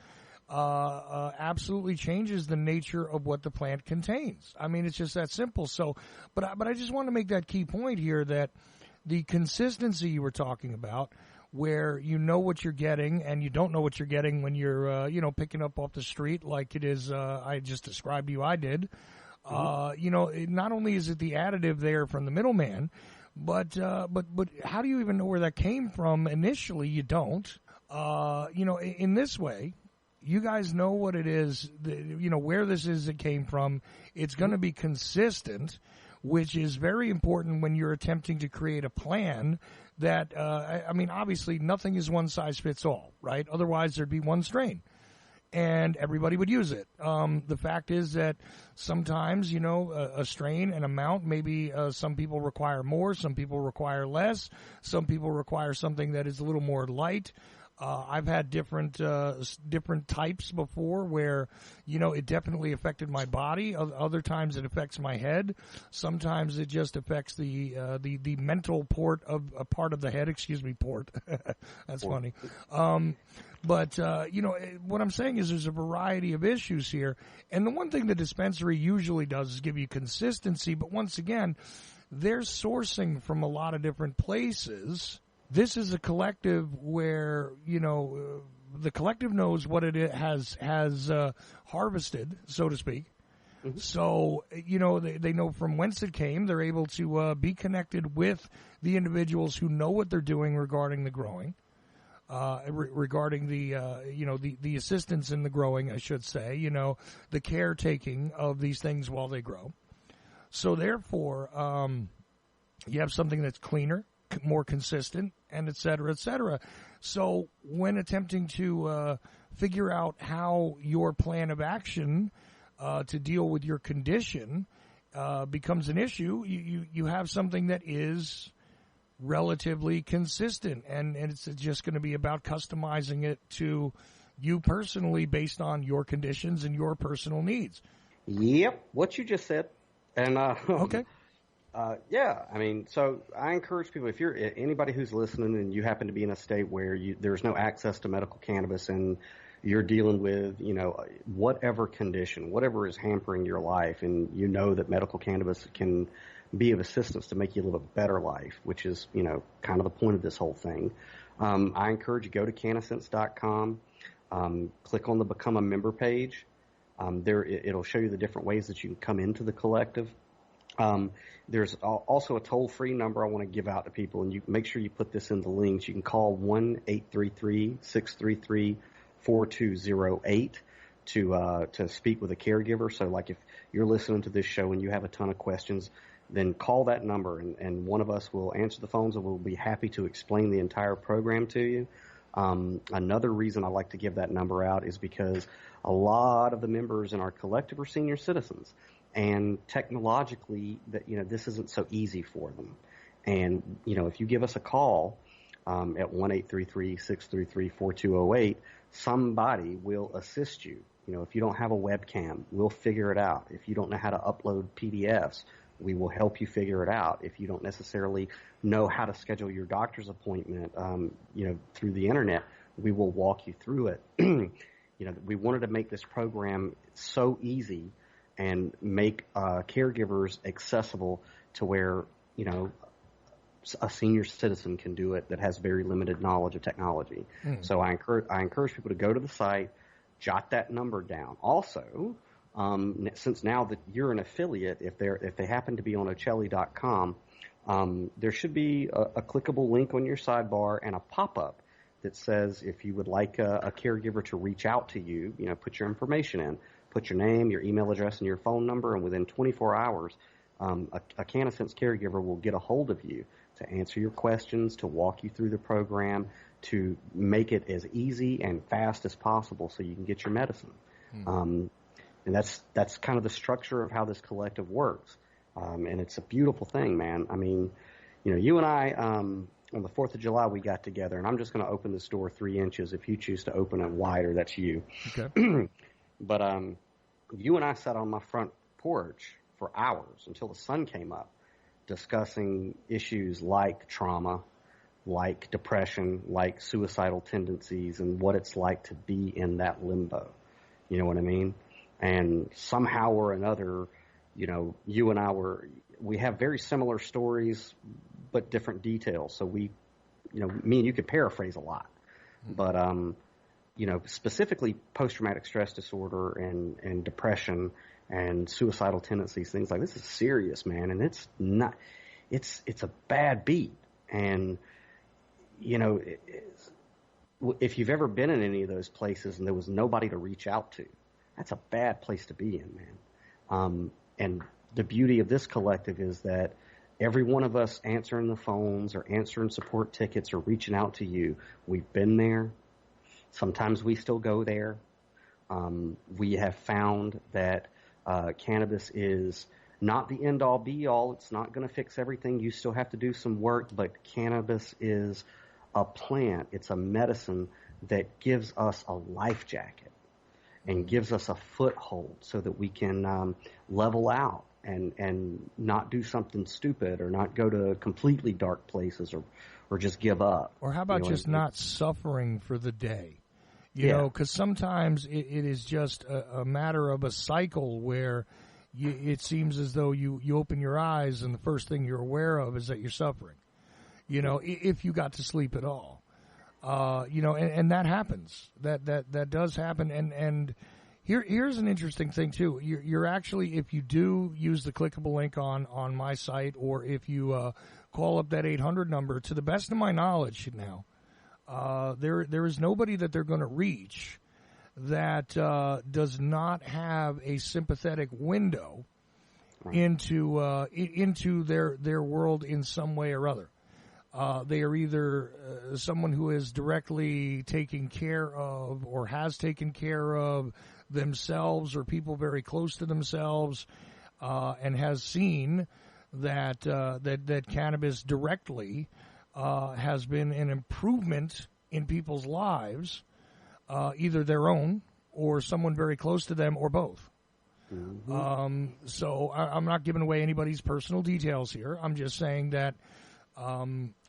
absolutely changes the nature of what the plant contains. I mean, it's just that simple. So, but I just want to make that key point here that the consistency you were talking about, where you know what you're getting and you don't know what you're getting when you're, picking up off the street like it is, I just described to you I did. Not only is it the additive there from the middleman, but how do you even know where that came from initially? You don't. In this way, you guys know what it is, where this is it came from. It's going to be consistent, which is very important when you're attempting to create a plan that, obviously nothing is one size fits all, right? Otherwise there'd be one strain and everybody would use it. The fact is that sometimes, a strain, an amount, maybe some people require more, some people require less, some people require something that is a little more light. I've had different types before where, it definitely affected my body. Other times it affects my head. Sometimes it just affects the mental part of the head. Excuse me, port. That's funny. But what I'm saying is there's a variety of issues here. And the one thing the dispensary usually does is give you consistency. But once again, they're sourcing from a lot of different places. This is a collective where, the collective knows what it has harvested, so to speak. Mm-hmm. So, they know from whence it came. They're able to be connected with the individuals who know what they're doing regarding the growing, regarding the assistance in the growing, I should say, the caretaking of these things while they grow. So, therefore, you have something that's cleaner, more consistent, and et cetera, et cetera. So when attempting to figure out how your plan of action to deal with your condition becomes an issue, you have something that is relatively consistent, and it's just going to be about customizing it to you personally based on your conditions and your personal needs. Yep, what you just said. And okay. So I encourage people, if you're anybody who's listening and you happen to be in a state where there's no access to medical cannabis and you're dealing with, whatever condition, whatever is hampering your life, and that medical cannabis can be of assistance to make you live a better life, which is, kind of the point of this whole thing. I encourage you, go to CannaSense.com, click on the Become a Member page. It'll show you the different ways that you can come into the collective. There's also a toll-free number I want to give out to people, and you make sure you put this in the links. You can call 1-833-633-4208 to speak with a caregiver. So, like, if you're listening to this show and you have a ton of questions, then call that number, and one of us will answer the phones, and we'll be happy to explain the entire program to you. Another reason I like to give that number out is because a lot of the members in our collective are senior citizens, and technologically, this isn't so easy for them. And if you give us a call at 1-833-633-4208, somebody will assist you. If you don't have a webcam, we'll figure it out. If you don't know how to upload PDFs, we will help you figure it out. If you don't necessarily know how to schedule your doctor's appointment, through the internet, we will walk you through it. We wanted to make this program so easy and make caregivers accessible to where, a senior citizen can do it that has very limited knowledge of technology. So I encourage people to go to the site, jot that number down. Also, since now that you're an affiliate, if they happen to be on Ochelli.com, there should be a clickable link on your sidebar and a pop-up that says if you would like a caregiver to reach out to you, put your information in, put your name, your email address, and your phone number, and within 24 hours, a CannaSense caregiver will get a hold of you to answer your questions, to walk you through the program, to make it as easy and fast as possible so you can get your medicine. And that's kind of the structure of how this collective works. And it's a beautiful thing, man. I mean, you and I, on the 4th of July, we got together, and I'm just going to open this door 3 inches. If you choose to open it wider, that's you. Okay. But you and I sat on my front porch for hours until the sun came up, discussing issues like trauma, like depression, like suicidal tendencies, and what it's like to be in that limbo. You know what I mean? And somehow or another, you and I we have very similar stories, but different details. So me and you could paraphrase a lot. But, specifically post-traumatic stress disorder and depression and suicidal tendencies, things like this is serious, man. And it's not, it's a bad beat. And, if you've ever been in any of those places and there was nobody to reach out to, that's a bad place to be in, man. And the beauty of this collective is that every one of us answering the phones or answering support tickets or reaching out to you, we've been there. Sometimes we still go there. We have found that cannabis is not the end-all, be-all. It's not going to fix everything. You still have to do some work, but cannabis is a plant. It's a medicine that gives us a life jacket and gives us a foothold so that we can level out and not do something stupid or not go to completely dark places or just give up. Or how about just not suffering for the day? You know, because sometimes it is just a matter of a cycle where it seems as though you open your eyes and the first thing you're aware of is that you're suffering, if you got to sleep at all. And that happens. That does happen. And here's an interesting thing too. You're actually, if you do use the clickable link on my site, or if you call up that 800 number, to the best of my knowledge now, there is nobody that they're going to reach that does not have a sympathetic window into their world in some way or other. They are either someone who is directly taking care of or has taken care of themselves or people very close to themselves, and has seen that cannabis directly has been an improvement in people's lives, either their own or someone very close to them, or both. Mm-hmm. So I'm not giving away anybody's personal details here. I'm just saying that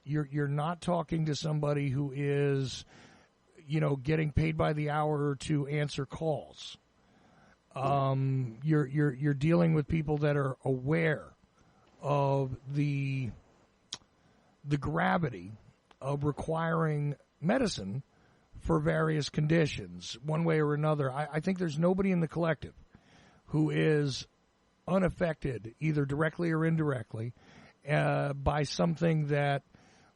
you're not talking to somebody who is, getting paid by the hour to answer calls. You're dealing with people that are aware of the gravity of requiring medicine for various conditions, one way or another. I think there's nobody in the collective who is unaffected, either directly or indirectly, by something that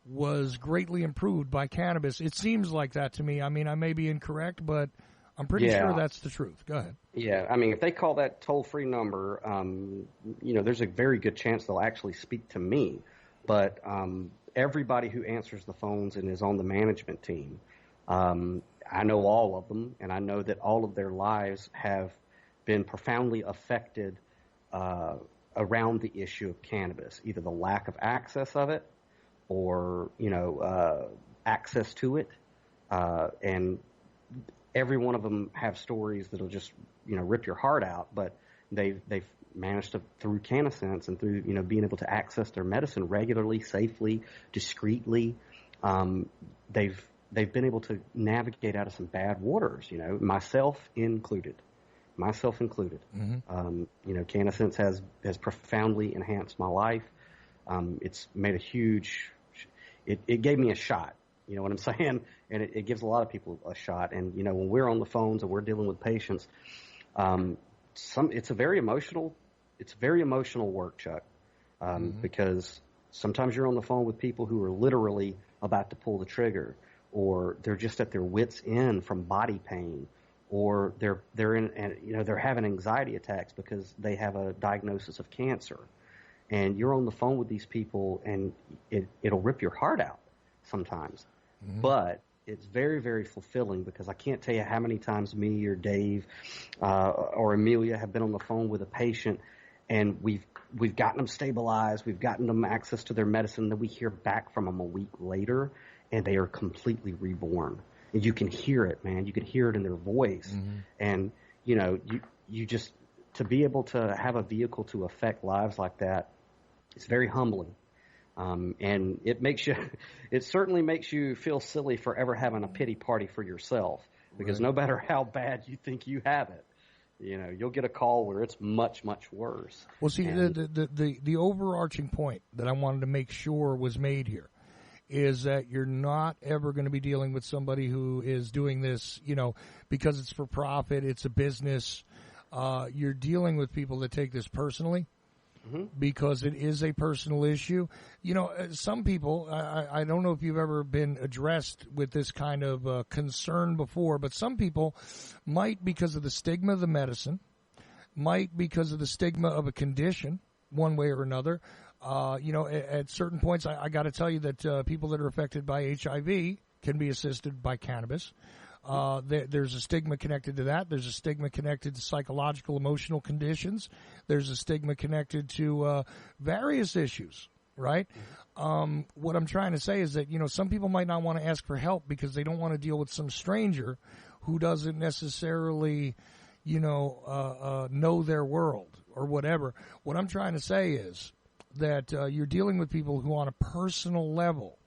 was greatly improved by cannabis. It seems like that to me. I mean, I may be incorrect, but I'm pretty sure that's the truth. Go ahead. Yeah, I mean, if they call that toll-free number, there's a very good chance they'll actually speak to me. But everybody who answers the phones and is on the management team, I know all of them, and I know that all of their lives have been profoundly affected around the issue of cannabis, either the lack of access of it or, access to it. And every one of them have stories that'll just, rip your heart out, but they've managed to, through CannaSense and through, being able to access their medicine regularly, safely, discreetly, they've been able to navigate out of some bad waters, myself included. Mm-hmm. CannaSense has profoundly enhanced my life. It's made a huge, it gave me a shot. You know what I'm saying? And it gives a lot of people a shot. And, when we're on the phones and we're dealing with patients, it's very emotional work, Chuck, because sometimes you're on the phone with people who are literally about to pull the trigger, or they're just at their wits' end from body pain, or they're having anxiety attacks because they have a diagnosis of cancer. And you're on the phone with these people, and it'll rip your heart out sometimes. Mm-hmm. But it's very, very fulfilling, because I can't tell you how many times me or Dave or Amelia have been on the phone with a patient, and we've gotten them stabilized, we've gotten them access to their medicine, then we hear back from them a week later, and they are completely reborn. And you can hear it, man. You can hear it in their voice. Mm-hmm. And, you just, to be able to have a vehicle to affect lives like that, it's very humbling. And it certainly makes you feel silly for ever having a pity party for yourself, because no matter how bad you think you have it, you'll get a call where it's much, much worse. Well, see, the overarching point that I wanted to make sure was made here is that you're not ever going to be dealing with somebody who is doing this, because it's for profit, it's a business. You're dealing with people that take this personally. Mm-hmm. Because it is a personal issue. Some people, I don't know if you've ever been addressed with this kind of concern before, but some people might, because of the stigma of the medicine, might because of the stigma of a condition, one way or another. At certain points, I got to tell you that people that are affected by HIV can be assisted by cannabis. There's a stigma connected to that. There's a stigma connected to psychological, emotional conditions. There's a stigma connected to various issues, right? What I'm trying to say is that, some people might not want to ask for help because they don't want to deal with some stranger who doesn't necessarily, know their world or whatever. What I'm trying to say is that you're dealing with people who on a personal level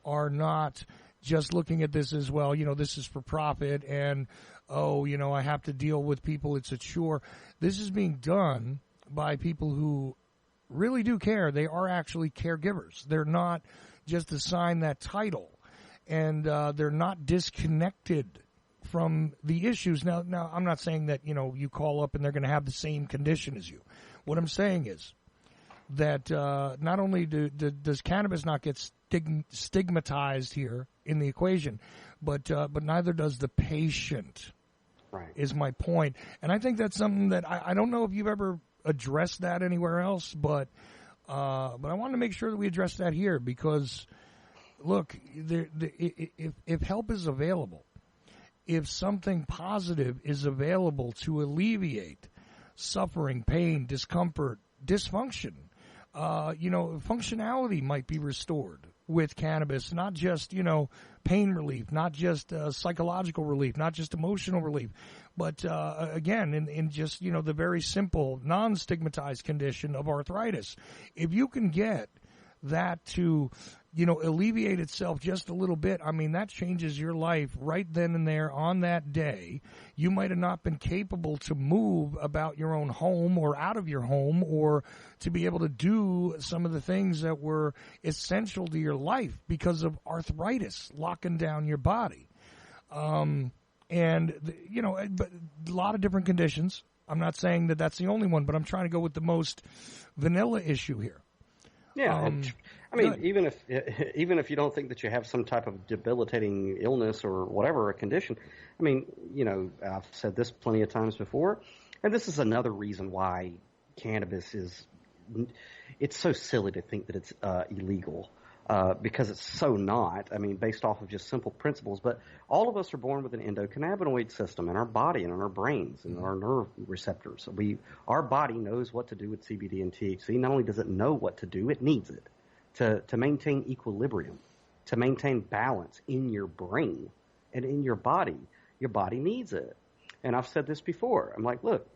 are not just looking at this as, well, this is for profit and, I have to deal with people. It's a chore. This is being done by people who really do care. They are actually caregivers. They're not just assigned that title, and they're not disconnected from the issues. Now, I'm not saying that, you call up and they're going to have the same condition as you. What I'm saying is that not only does cannabis not get stigmatized here in the equation, but neither does the patient. Right. Is my point. And I think that's something that I don't know if you've ever addressed that anywhere else, but I want to make sure that we address that here, because look, if help is available, if something positive is available to alleviate suffering, pain, discomfort, dysfunction, functionality might be restored with cannabis, not just, pain relief, not just psychological relief, not just emotional relief, but again, in just, the very simple, non-stigmatized condition of arthritis. If you can get that to, alleviate itself just a little bit, I mean, that changes your life right then and there on that day. You might have not been capable to move about your own home or out of your home, or to be able to do some of the things that were essential to your life because of arthritis locking down your body. But a lot of different conditions. I'm not saying that that's the only one, but I'm trying to go with the most vanilla issue here. Yeah, I mean, even if you don't think that you have some type of debilitating illness or whatever, a condition, I mean, I've said this plenty of times before, and this is another reason why cannabis it's so silly to think that it's illegal. Because it's so not, I mean, based off of just simple principles. But all of us are born with an endocannabinoid system in our body and in our brains and our nerve receptors. Our body knows what to do with CBD and THC. Not only does it know what to do, it needs it to maintain equilibrium, to maintain balance in your brain and in your body. Your body needs it. And I've said this before. I'm like, look,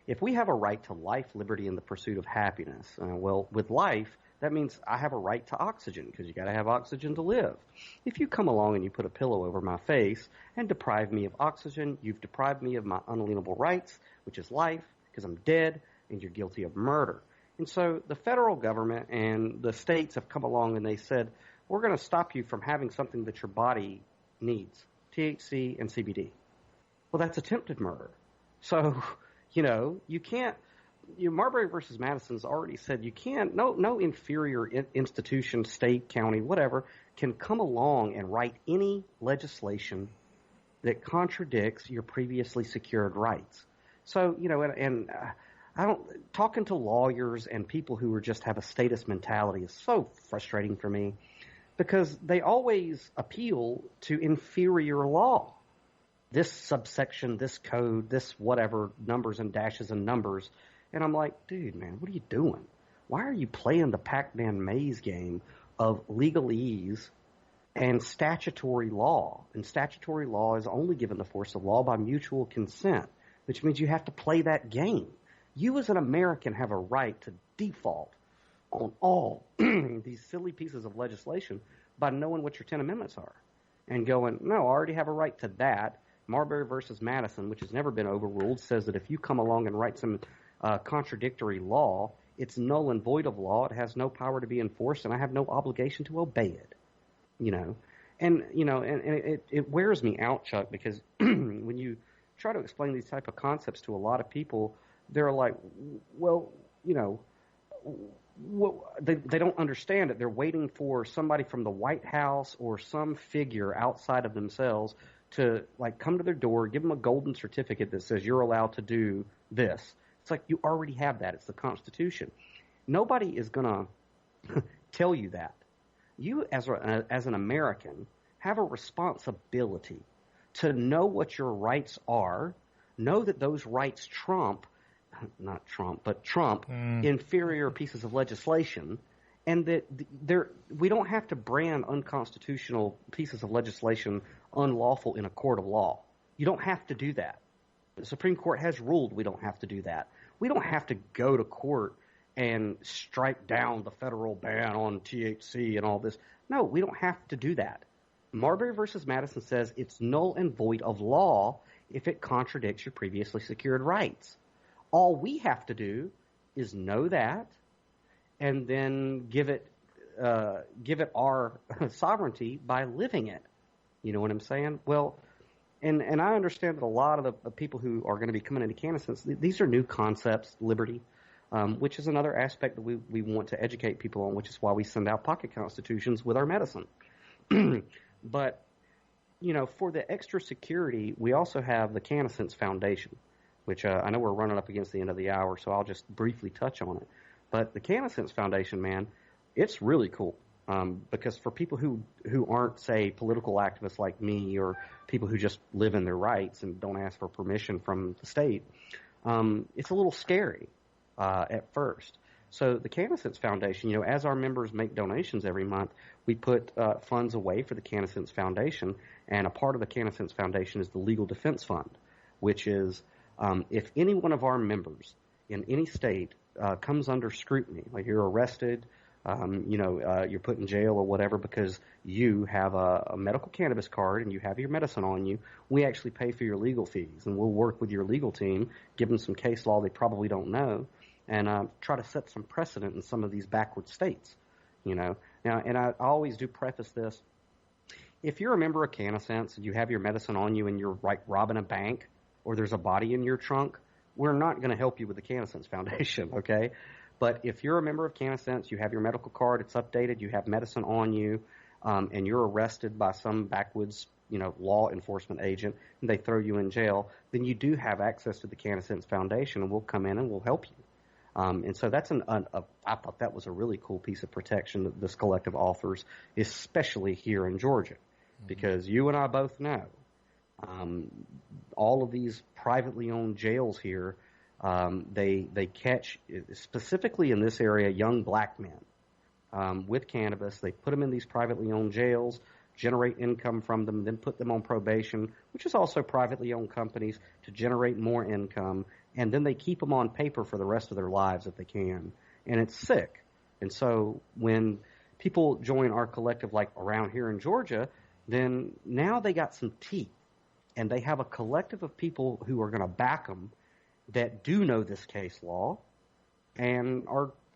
if we have a right to life, liberty, and the pursuit of happiness, well, with life, that means I have a right to oxygen because you got to have oxygen to live. If you come along and you put a pillow over my face and deprive me of oxygen, you've deprived me of my unalienable rights, which is life, because I'm dead, and you're guilty of murder. And so the federal government and the states have come along and they said, we're going to stop you from having something that your body needs, THC and CBD. Well, that's attempted murder. So, you can't. Marbury versus Madison's already said you can't, no inferior institution, state, county, whatever, can come along and write any legislation that contradicts your previously secured rights. So, talking to lawyers and people who just have a status mentality is so frustrating for me because they always appeal to inferior law. This subsection, this code, this whatever, numbers and dashes and numbers. And I'm like, dude, man, what are you doing? Why are you playing the Pac-Man maze game of legalese and statutory law? And statutory law is only given the force of law by mutual consent, which means you have to play that game. You as an American have a right to default on all these silly pieces of legislation by knowing what your 10 amendments are and going, no, I already have a right to that. Marbury versus Madison, which has never been overruled, says that if you come along and write some contradictory law, it's null and void of law. It has no power to be enforced, and I have no obligation to obey it. And it wears me out, Chuck, because when you try to explain these type of concepts to a lot of people, they're like, well, they don't understand it. They're waiting for somebody from the White House or some figure outside of themselves to come to their door, give them a golden certificate that says you're allowed to do this. It's like you already have that. It's the Constitution. Nobody is going to tell you that. You, as an American, have a responsibility to know what your rights are, know that those rights trump inferior pieces of legislation, and that we don't have to brand unconstitutional pieces of legislation unlawful in a court of law. You don't have to do that. The Supreme Court has ruled we don't have to do that. We don't have to go to court and strike down the federal ban on THC and all this. No, we don't have to do that. Marbury versus Madison says it's null and void of law if it contradicts your previously secured rights. All we have to do is know that and then give it our sovereignty by living it. You know what I'm saying? Well, and I understand that a lot of the people who are going to be coming into CannaSense, these are new concepts, liberty, which is another aspect that we want to educate people on, which is why we send out pocket constitutions with our medicine. But, for the extra security, we also have the CannaSense Foundation, which I know we're running up against the end of the hour, so I'll just briefly touch on it. But the CannaSense Foundation, man, it's really cool. Because for people who aren't, say, political activists like me or people who just live in their rights and don't ask for permission from the state, it's a little scary at first. So the CannaSense Foundation, as our members make donations every month, we put funds away for the CannaSense Foundation, and a part of the CannaSense Foundation is the Legal Defense Fund, which is if any one of our members in any state comes under scrutiny, like you're arrested, you're put in jail or whatever because you have a medical cannabis card and you have your medicine on you, we actually pay for your legal fees. And we'll work with your legal team, give them some case law they probably don't know, and try to set some precedent in some of these backward states. Now, and I always do preface this. If you're a member of CannaSense and you have your medicine on you and you're robbing a bank or there's a body in your trunk, we're not going to help you with the CannaSense Foundation, okay? But if you're a member of CannaSense, you have your medical card, it's updated, you have medicine on you, and you're arrested by some backwoods, law enforcement agent, and they throw you in jail, then you do have access to the CannaSense Foundation, and we'll come in and we'll help you. And so that's I thought that was a really cool piece of protection that this collective offers, especially here in Georgia, because you and I both know all of these privately owned jails here, they catch, specifically in this area, young black men with cannabis. They put them in these privately owned jails, generate income from them, then put them on probation, which is also privately owned companies, to generate more income, and then they keep them on paper for the rest of their lives if they can. And it's sick. And so when people join our collective, like around here in Georgia, then now they got some teeth, and they have a collective of people who are going to back them that do know this case law, and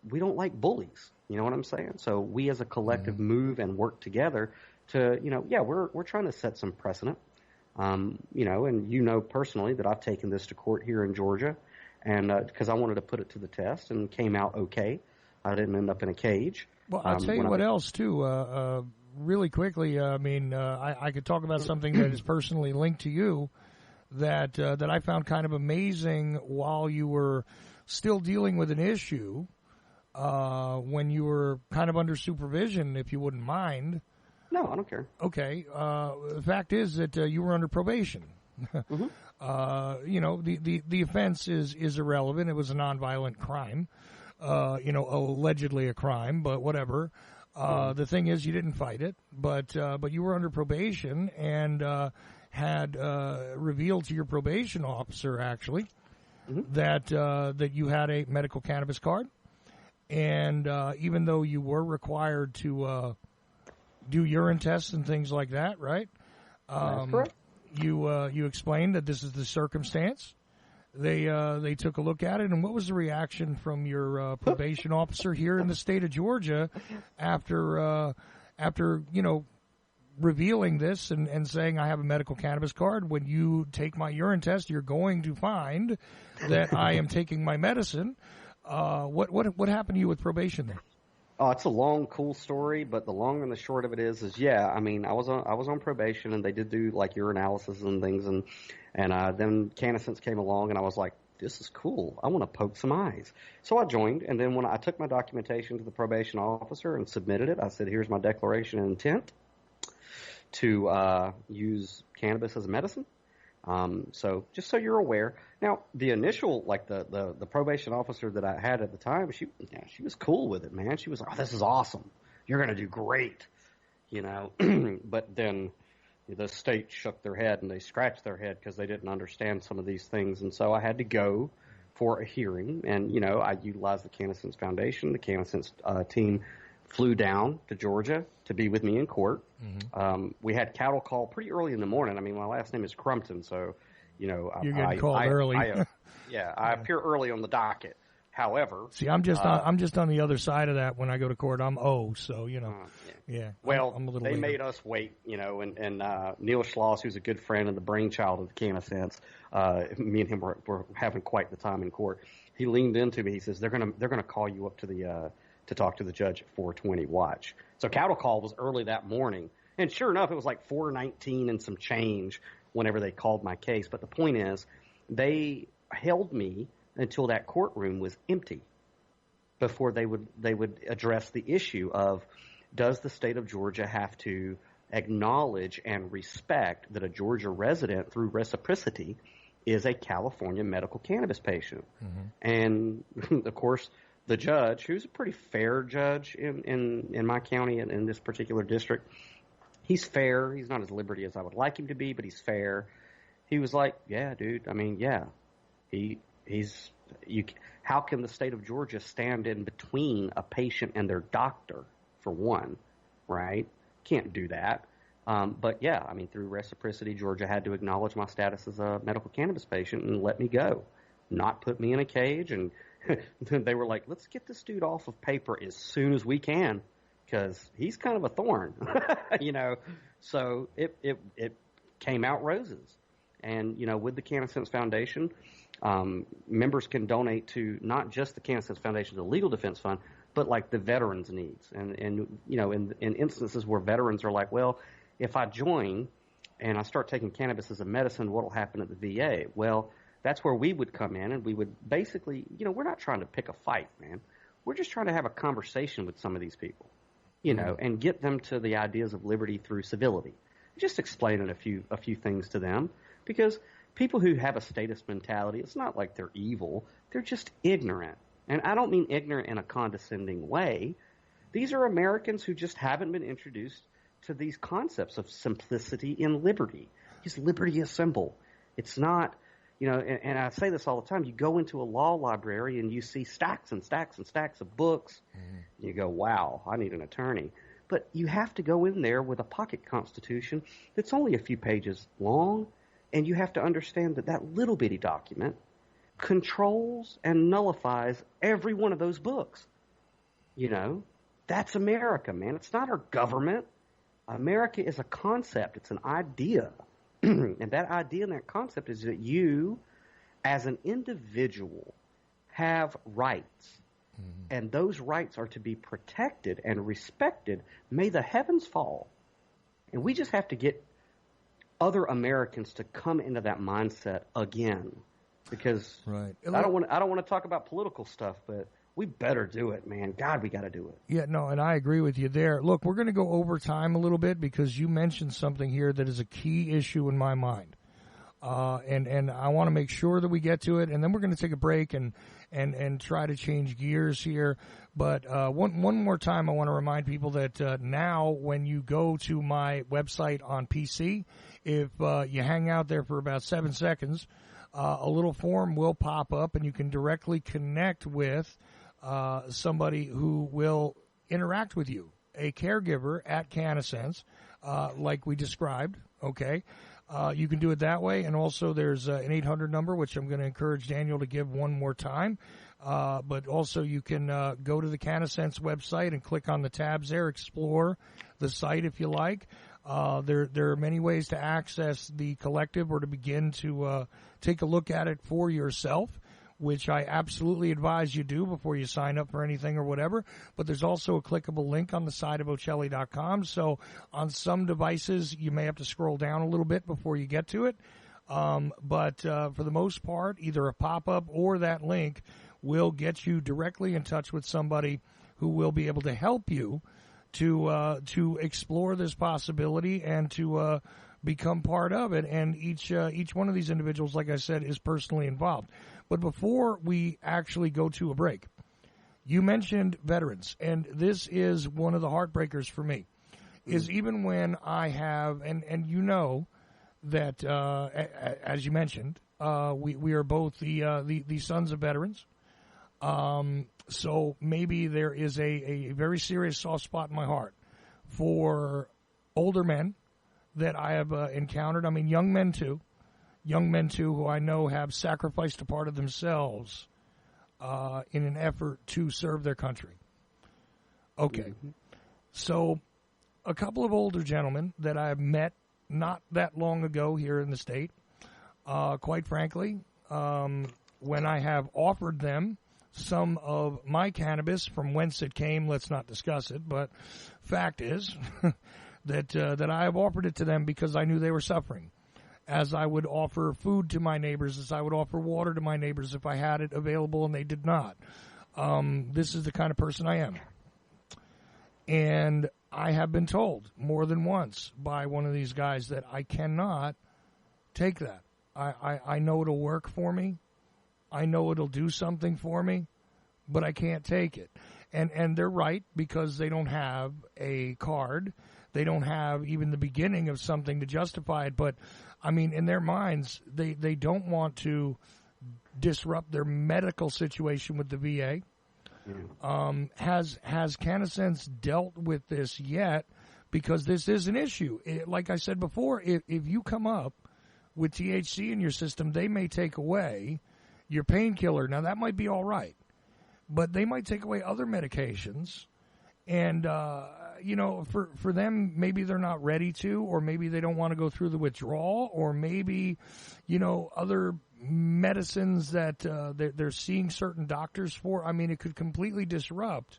we don't like bullies. You know what I'm saying? So we as a collective move and work together to, we're trying to set some precedent. And personally that I've taken this to court here in Georgia, and because I wanted to put it to the test, and came out okay. I didn't end up in a cage. Well, I'll tell you what else too. Really quickly, I could talk about something that is personally linked to you that I found kind of amazing while you were still dealing with an issue when you were kind of under supervision, if you wouldn't mind. No, I don't care. Okay. The fact is that you were under probation. Mm-hmm. The offense is irrelevant. It was a nonviolent crime. Allegedly a crime, but whatever. The thing is, you didn't fight it, but you were under probation and had revealed to your probation officer actually that you had a medical cannabis card, and even though you were required to do urine tests and things like that, right? That's correct. You explained that this is the circumstance. They took a look at it, and what was the reaction from your probation officer here in the state of Georgia after revealing this and saying, I have a medical cannabis card? When you take my urine test, you're going to find that I am taking my medicine. What happened to you with probation there? Oh, it's a long, cool story, but the long and the short of it is I was on probation, and they did do like urinalysis and things, and then CannaSense came along, and I was like, this is cool. I want to poke some eyes. So I joined, and then when I took my documentation to the probation officer and submitted it, I said, here's my declaration of intent to use cannabis as a medicine. So just so you're aware. Now, the initial, like the probation officer that I had at the time, she was cool with it, man. She was like, oh, this is awesome. You're going to do great, But then the state shook their head and they scratched their head because they didn't understand some of these things. And so I had to go for a hearing. And, I utilized the CannaSense Foundation. The CannaSense team flew down to Georgia to be with me in court. We had cattle call pretty early in the morning. I mean, my last name is Crumpton, so, you're getting called early. I appear early on the docket. However, see, I'm just on the other side of that. When I go to court, I'm so yeah. Well, I'm a little they later. made us wait, and Neil Schloss, who's a good friend and the brainchild of the CannaSense, me and him were having quite the time in court. He leaned into me. He says they're gonna call you up to the to talk to the judge at 4:20. Watch. So cattle call was early that morning, and sure enough, it was like 4:19 and some change whenever they called my case. But the point is, they held me until that courtroom was empty before they would address the issue of, does the state of Georgia have to acknowledge and respect that a Georgia resident, through reciprocity, is a California medical cannabis patient? And of course, the judge, who's a pretty fair judge in my county and in this particular district, he's fair. He's not as liberty as I would like him to be, but he's fair. He was like, yeah, dude, I mean, yeah. How can the state of Georgia stand in between a patient and their doctor, for one, right? Can't do that. But yeah, I mean, through reciprocity, Georgia had to acknowledge my status as a medical cannabis patient and let me go, not put me in a cage. And they were like, let's get this dude off of paper as soon as we can, because he's kind of a thorn, So it came out roses. And, with the CannaSense Foundation, members can donate to not just the CannaSense Foundation, the Legal Defense Fund, but like the veterans' needs. And in instances where veterans are like, well, if I join and I start taking cannabis as a medicine, what will happen at the VA? Well, that's where we would come in, and we would basically, we're not trying to pick a fight, man. We're just trying to have a conversation with some of these people, and get them to the ideas of liberty through civility. Just explaining a few things to them, because people who have a statist mentality, it's not like they're evil. They're just ignorant. And I don't mean ignorant in a condescending way. These are Americans who just haven't been introduced to these concepts of simplicity and liberty. Because liberty is simple. It's not, and I say this all the time, you go into a law library and you see stacks and stacks and stacks of books, and you go, wow, I need an attorney. But you have to go in there with a pocket constitution that's only a few pages long, and you have to understand that little bitty document controls and nullifies every one of those books. That's America, man. It's not our government. America is a concept. It's an idea. And that idea and that concept is that you, as an individual, have rights. And those rights are to be protected and respected. May the heavens fall. And we just have to get other Americans to come into that mindset again. Because right. I don't want to talk about political stuff, but we better do it, man. God, we got to do it. Yeah, no, and I agree with you there. Look, we're going to go over time a little bit because you mentioned something here that is a key issue in my mind. And I want to make sure that we get to it, and then we're going to take a break and try to change gears here. But one more time, I want to remind people that now when you go to my website on PC, if you hang out there for about 7 seconds, a little form will pop up, and you can directly connect with somebody who will interact with you, a caregiver at CannaSense, like we described, okay? You can do it that way, and also there's an 800 number, which I'm going to encourage Daniel to give one more time. But also you can go to the CannaSense website and click on the tabs there, explore the site if you like. There are many ways to access the collective or to begin to take a look at it for yourself, which I absolutely advise you do before you sign up for anything or whatever. But there's also a clickable link on the side of Ochelli.com. So on some devices, you may have to scroll down a little bit before you get to it. But for the most part, either a pop-up or that link will get you directly in touch with somebody who will be able to help you to explore this possibility and to become part of it. And each one of these individuals, like I said, is personally involved. But before we actually go to a break, you mentioned veterans, and this is one of the heartbreakers for me, is even when I have, and you know that, as you mentioned, we are both the sons of veterans. So maybe there is a very serious soft spot in my heart for older men that I have encountered. I mean, young men too, who I know have sacrificed a part of themselves in an effort to serve their country. Okay. So a couple of older gentlemen that I have met not that long ago here in the state, quite frankly, when I have offered them some of my cannabis, from whence it came, let's not discuss it, but fact is that I have offered it to them because I knew they were suffering, as I would offer food to my neighbors, as I would offer water to my neighbors if I had it available and they did not. This is the kind of person I am. And I have been told more than once by one of these guys that I cannot take that. I know it'll work for me. I know it'll do something for me, but I can't take it. And they're right, because they don't have a card. They don't have even the beginning of something to justify it. But, I mean, in their minds, they don't want to disrupt their medical situation with the VA. Has CannaSense dealt with this yet? Because this is an issue. Like I said before, if you come up with THC in your system, they may take away your painkiller. Now, that might be all right, but they might take away other medications. And, for them, maybe they're not ready to, or maybe they don't want to go through the withdrawal, or maybe, other medicines that they're seeing certain doctors for. I mean, it could completely disrupt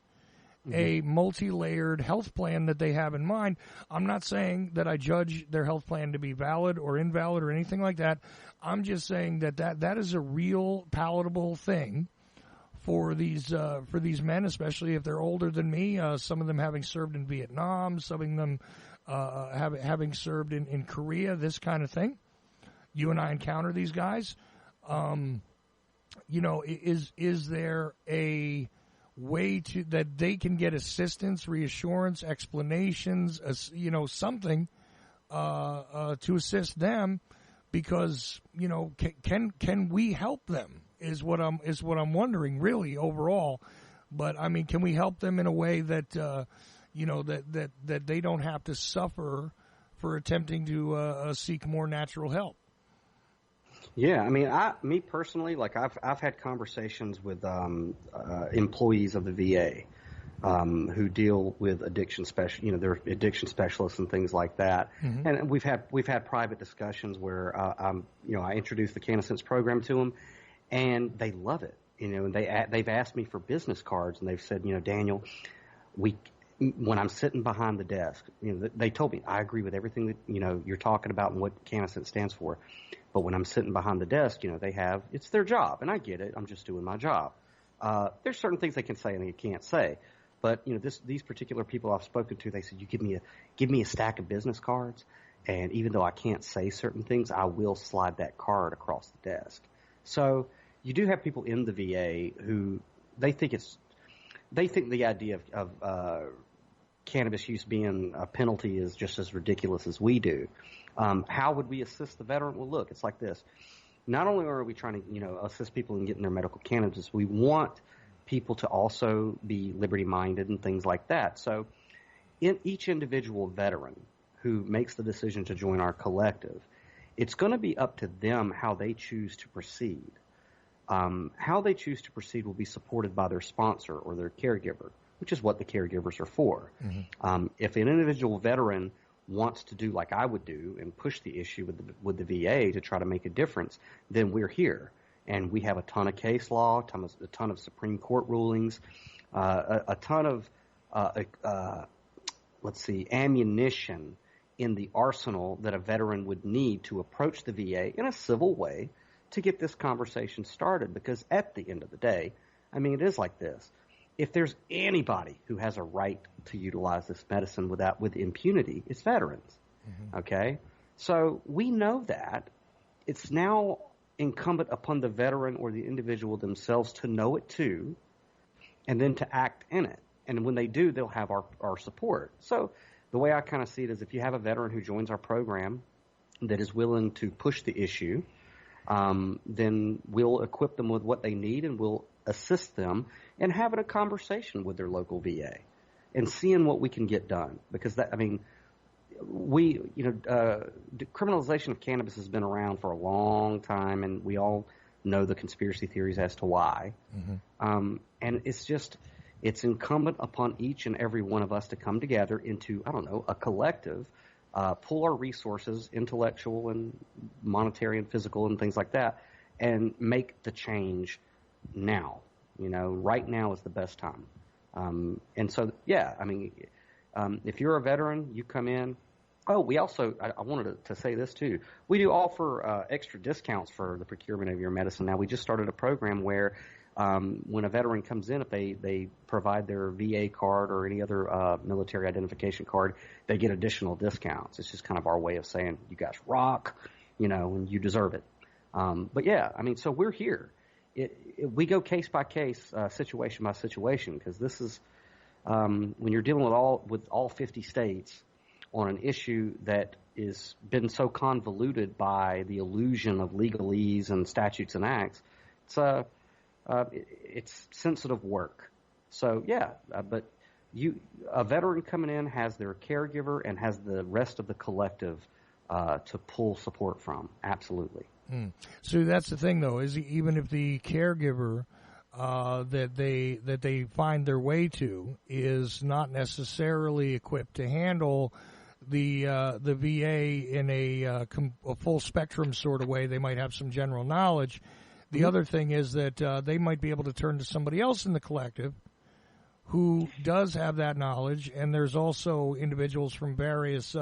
a multi-layered health plan that they have in mind. I'm not saying that I judge their health plan to be valid or invalid or anything like that. I'm just saying that is a real palatable thing for these men, especially if they're older than me. Some of them having served in Vietnam, some of them having served in Korea. This kind of thing. You and I encounter these guys. Is there a way that they can get assistance, reassurance, explanations, something to assist them, because can we help them is what I'm wondering really overall. But I mean, can we help them in a way that that they don't have to suffer for attempting to seek more natural help? Yeah, I mean, me personally, like I've had conversations with employees of the VA who deal with addiction they're addiction specialists and things like that. Mm-hmm. And we've had private discussions where I introduced the CannaSense program to them, and they love it. And they've asked me for business cards, and they've said, Daniel, when I'm sitting behind the desk, they told me I agree with everything that you're talking about and what CannaSense stands for. But when I'm sitting behind the desk, it's their job, and I get it. I'm just doing my job. There's certain things they can say and they can't say. But these particular people I've spoken to, they said, you give me a stack of business cards, and even though I can't say certain things, I will slide that card across the desk. So you do have people in the VA who they think the idea of cannabis use being a penalty is just as ridiculous as we do. How would we assist the veteran? Well, look, it's like this. Not only are we trying to, assist people in getting their medical cannabis, we want people to also be liberty-minded and things like that. So in each individual veteran who makes the decision to join our collective, it's going to be up to them how they choose to proceed. How they choose to proceed will be supported by their sponsor or their caregiver, which is what the caregivers are for. Mm-hmm. If an individual veteran wants to do like I would do and push the issue with the VA to try to make a difference, then we're here. And we have a ton of case law, a ton of Supreme Court rulings, a ton of, ammunition in the arsenal that a veteran would need to approach the VA in a civil way to get this conversation started. Because at the end of the day, I mean, it is like this. If there's anybody who has a right to utilize this medicine with impunity, it's veterans. Mm-hmm. Okay? So we know that. It's now incumbent upon the veteran or the individual themselves to know it too, and then to act in it. And when they do, they'll have our support. So the way I kind of see it is if you have a veteran who joins our program that is willing to push the issue, then we'll equip them with what they need, and we'll assist them in having a conversation with their local VA and seeing what we can get done. Because criminalization of cannabis has been around for a long time, and we all know the conspiracy theories as to why. Mm-hmm. And it's incumbent upon each and every one of us to come together into, a collective, pull our resources, intellectual and monetary and physical and things like that, and make the change now. Right now is the best time. And so, if you're a veteran, you come in. Oh, we also, I wanted to say this too. We do offer extra discounts for the procurement of your medicine. Now, we just started a program where when a veteran comes in, if they provide their VA card or any other military identification card, they get additional discounts. It's just kind of our way of saying, you guys rock, and you deserve it. So we're here. We go case by case, situation by situation, because this is when you're dealing with all 50 states on an issue that is been so convoluted by the illusion of legalese and statutes and acts. It's sensitive work. So but a veteran coming in has their caregiver and has the rest of the collective to pull support from. Absolutely. So that's the thing, though, is even if the caregiver that they find their way to is not necessarily equipped to handle the VA in a full spectrum sort of way. They might have some general knowledge. The other thing is that they might be able to turn to somebody else in the collective who does have that knowledge, and there's also individuals from various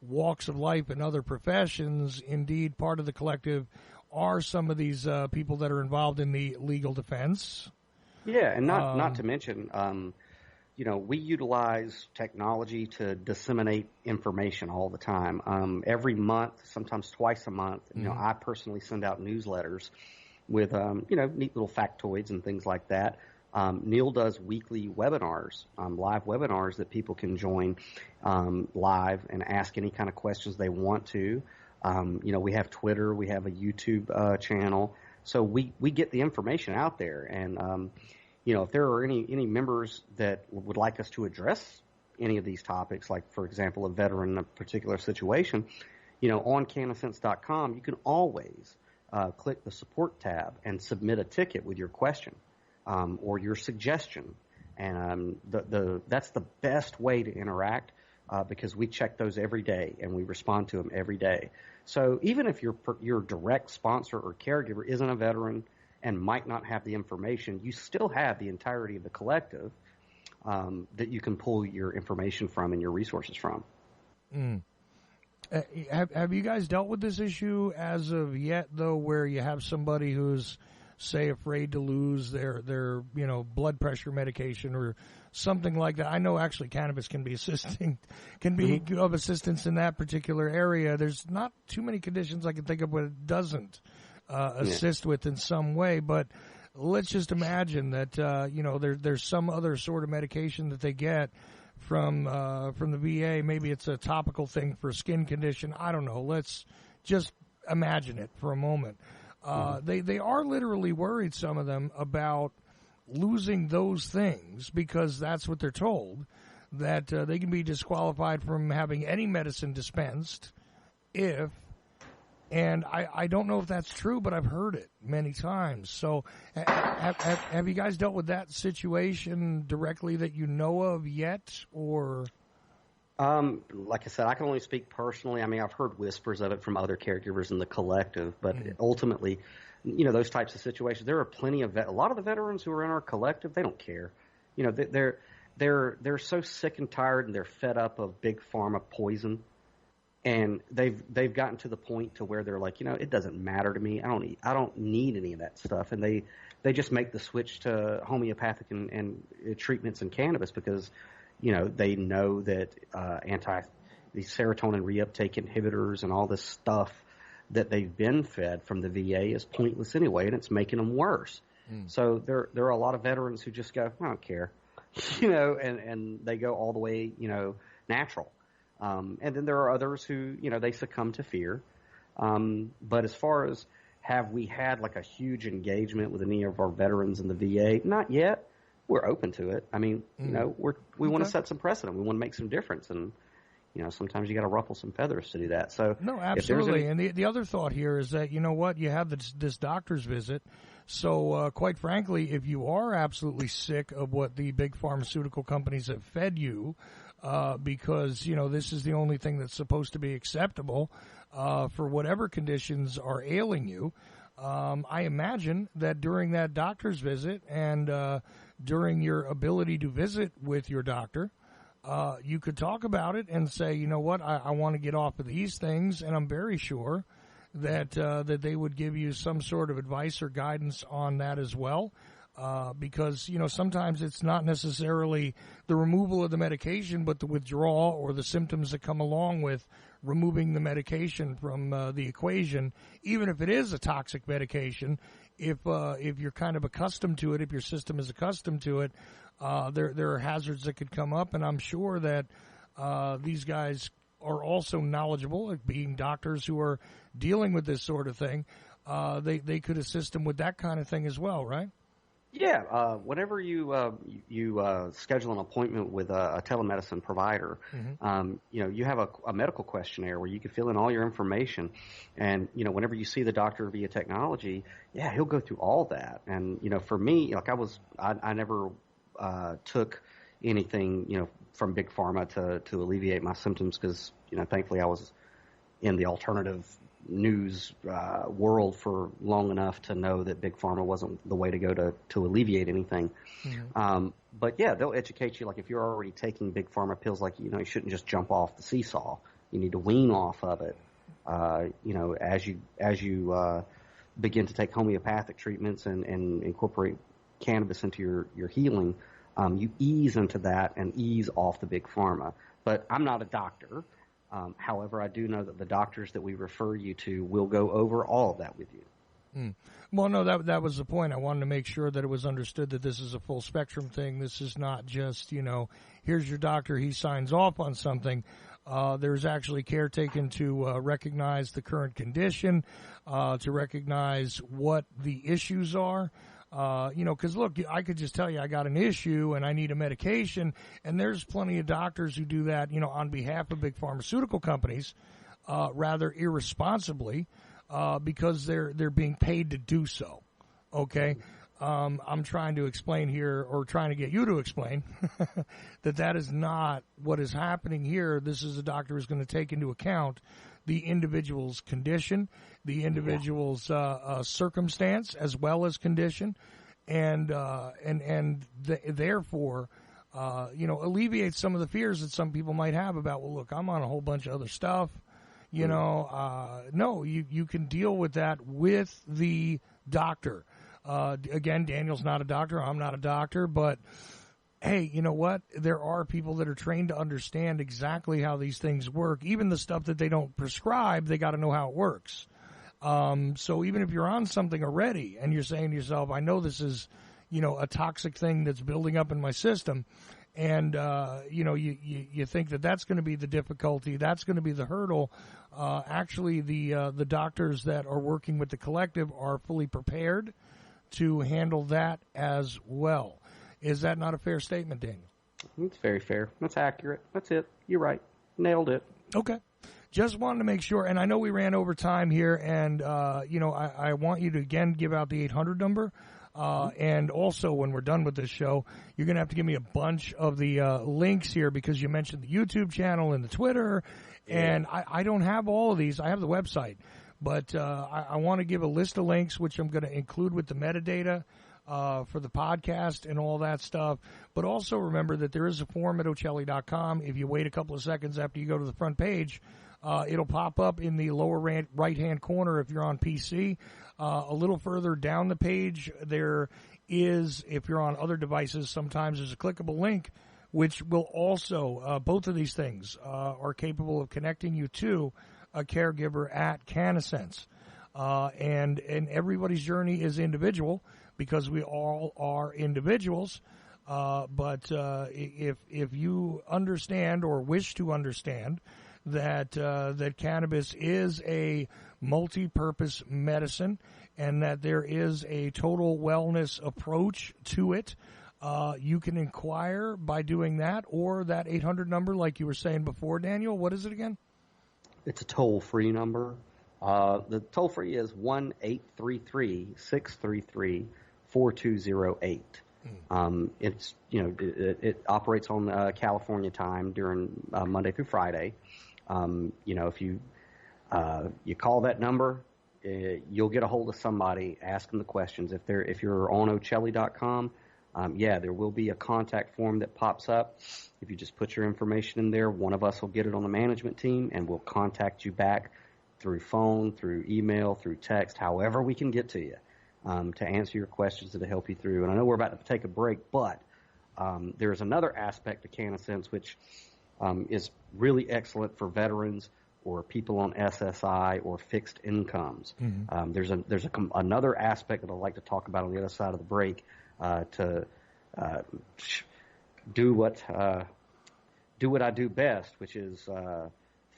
walks of life and other professions. Indeed, part of the collective are some of these people that are involved in the legal defense. Yeah, and not to mention, we utilize technology to disseminate information all the time. Every month, sometimes twice a month, I personally send out newsletters with, neat little factoids and things like that. Neil does weekly webinars, live webinars that people can join live and ask any kind of questions they want to. We have Twitter, we have a YouTube channel, so we get the information out there. And if there are any members that would like us to address any of these topics, like for example a veteran in a particular situation, on CannaSense.com you can always click the support tab and submit a ticket with your question. Or your suggestion, and that's the best way to interact because we check those every day and we respond to them every day. So even if your direct sponsor or caregiver isn't a veteran and might not have the information, you still have the entirety of the collective that you can pull your information from and your resources from. Have you guys dealt with this issue as of yet, though, where you have somebody who's, say, afraid to lose their blood pressure medication or something like that? I know actually cannabis can be of assistance in that particular area. There's not too many conditions I can think of where it doesn't assist with in some way, but let's just imagine that there's some other sort of medication that they get from the VA. Maybe it's a topical thing for a skin condition. I don't know. Let's just imagine it for a moment. They are literally worried, some of them, about losing those things because that's what they're told, that they can be disqualified from having any medicine dispensed and I don't know if that's true, but I've heard it many times. So have you guys dealt with that situation directly that you know of yet, or? Like I said, I can only speak personally. I mean, I've heard whispers of it from other caregivers in the collective, but ultimately, those types of situations, there are plenty of a lot of the veterans who are in our collective, they don't care. They're so sick and tired and they're fed up of big pharma poison, and they've gotten to the point to where they're like, it doesn't matter to me. I don't need any of that stuff, and they just make the switch to homeopathic and treatments and cannabis because they know that the serotonin reuptake inhibitors and all this stuff that they've been fed from the VA is pointless anyway, and it's making them worse. So there are a lot of veterans who just go, I don't care, and they go all the way, natural. And then there are others who, they succumb to fear. But as far as have we had like a huge engagement with any of our veterans in the VA? Not yet. We're open to it. I mean, we want to set some precedent. We want to make some difference, and sometimes you got to ruffle some feathers to do that. So no, absolutely. And the other thought here is that you have this doctor's visit. So quite frankly, if you are absolutely sick of what the big pharmaceutical companies have fed you, because this is the only thing that's supposed to be acceptable for whatever conditions are ailing you. I imagine that during that doctor's visit and during your ability to visit with your doctor, you could talk about it and say, I want to get off of these things, and I'm very sure that they would give you some sort of advice or guidance on that as well. Because, sometimes it's not necessarily the removal of the medication, but the withdrawal or the symptoms that come along with removing the medication from the equation, even if it is a toxic medication. If you're kind of accustomed to it, if your system is accustomed to it, there are hazards that could come up, and I'm sure that these guys are also knowledgeable at being doctors who are dealing with this sort of thing. They could assist them with that kind of thing as well, right? Yeah, whenever you schedule an appointment with a telemedicine provider, you have a medical questionnaire where you can fill in all your information, and whenever you see the doctor via technology, yeah, he'll go through all that. And for me, like I never took anything from big pharma to alleviate my symptoms because thankfully I was in the alternative news world for long enough to know that big pharma wasn't the way to go to alleviate anything. But yeah, they'll educate you. Like if you're already taking big pharma pills, like you shouldn't just jump off the seesaw. You need to wean off of it. As you begin to take homeopathic treatments and incorporate cannabis into your healing, you ease into that and ease off the big pharma. But I'm not a doctor. However, I do know that the doctors that we refer you to will go over all of that with you. Well, no, that was the point. I wanted to make sure that it was understood that this is a full spectrum thing. This is not just, here's your doctor, he signs off on something. There's actually care taken to recognize the current condition, to recognize what the issues are. Because look, I could just tell you I got an issue and I need a medication, and there's plenty of doctors who do that, on behalf of big pharmaceutical companies, rather irresponsibly, because they're being paid to do so. Okay, I'm trying to explain here, or trying to get you to explain, that is not what is happening here. This is a doctor who's going to take into account the individual's condition, the individual's circumstance as well as condition, and therefore, alleviate some of the fears that some people might have about, well, look, I'm on a whole bunch of other stuff. No, you can deal with that with the doctor. Again, Daniel's not a doctor. I'm not a doctor, but hey, you know what? There are people that are trained to understand exactly how these things work. Even the stuff that they don't prescribe, they got to know how it works. So even if you're on something already and you're saying to yourself, I know this is, a toxic thing that's building up in my system, and, you think that that's going to be the difficulty, that's going to be the hurdle. Actually, the doctors that are working with the collective are fully prepared to handle that as well. Is that not a fair statement, Daniel? It's very fair. That's accurate. That's it. You're right. Nailed it. Okay. Just wanted to make sure, and I know we ran over time here, and, I want you to, again, give out the 800 number. And also, when we're done with this show, you're going to have to give me a bunch of the links here, because you mentioned the YouTube channel and the Twitter, and I don't have all of these. I have the website, but I want to give a list of links, which I'm going to include with the metadata for the podcast and all that stuff. But also remember that there is a form at Ochelli.com. If you wait a couple of seconds after you go to the front page, it'll pop up in the lower right-hand corner if you're on PC. A little further down the page, there is, if you're on other devices, sometimes there's a clickable link, which will also, both of these things are capable of connecting you to a caregiver at CannaSense. And everybody's journey is individual, because we all are individuals. But if you understand or wish to understand that cannabis is a multi-purpose medicine, and that there is a total wellness approach to it, you can inquire by doing that, or that 800 number like you were saying before, Daniel. What is it again? It's a toll-free number. The toll-free is 1-833-633-4208. It's it operates on California time during Monday through Friday. If you call that number, you'll get a hold of somebody, ask them the questions. If you're on Ochelli.com, there will be a contact form that pops up. If you just put your information in there, one of us will get it on the management team, and we'll contact you back through phone, through email, through text, however we can get to you, to answer your questions and to help you through. And I know we're about to take a break, but there's another aspect of CannaSense which is really excellent for veterans or people on SSI or fixed incomes. Mm-hmm. There's another aspect that I'd like to talk about on the other side of the break, to do what I do best, which is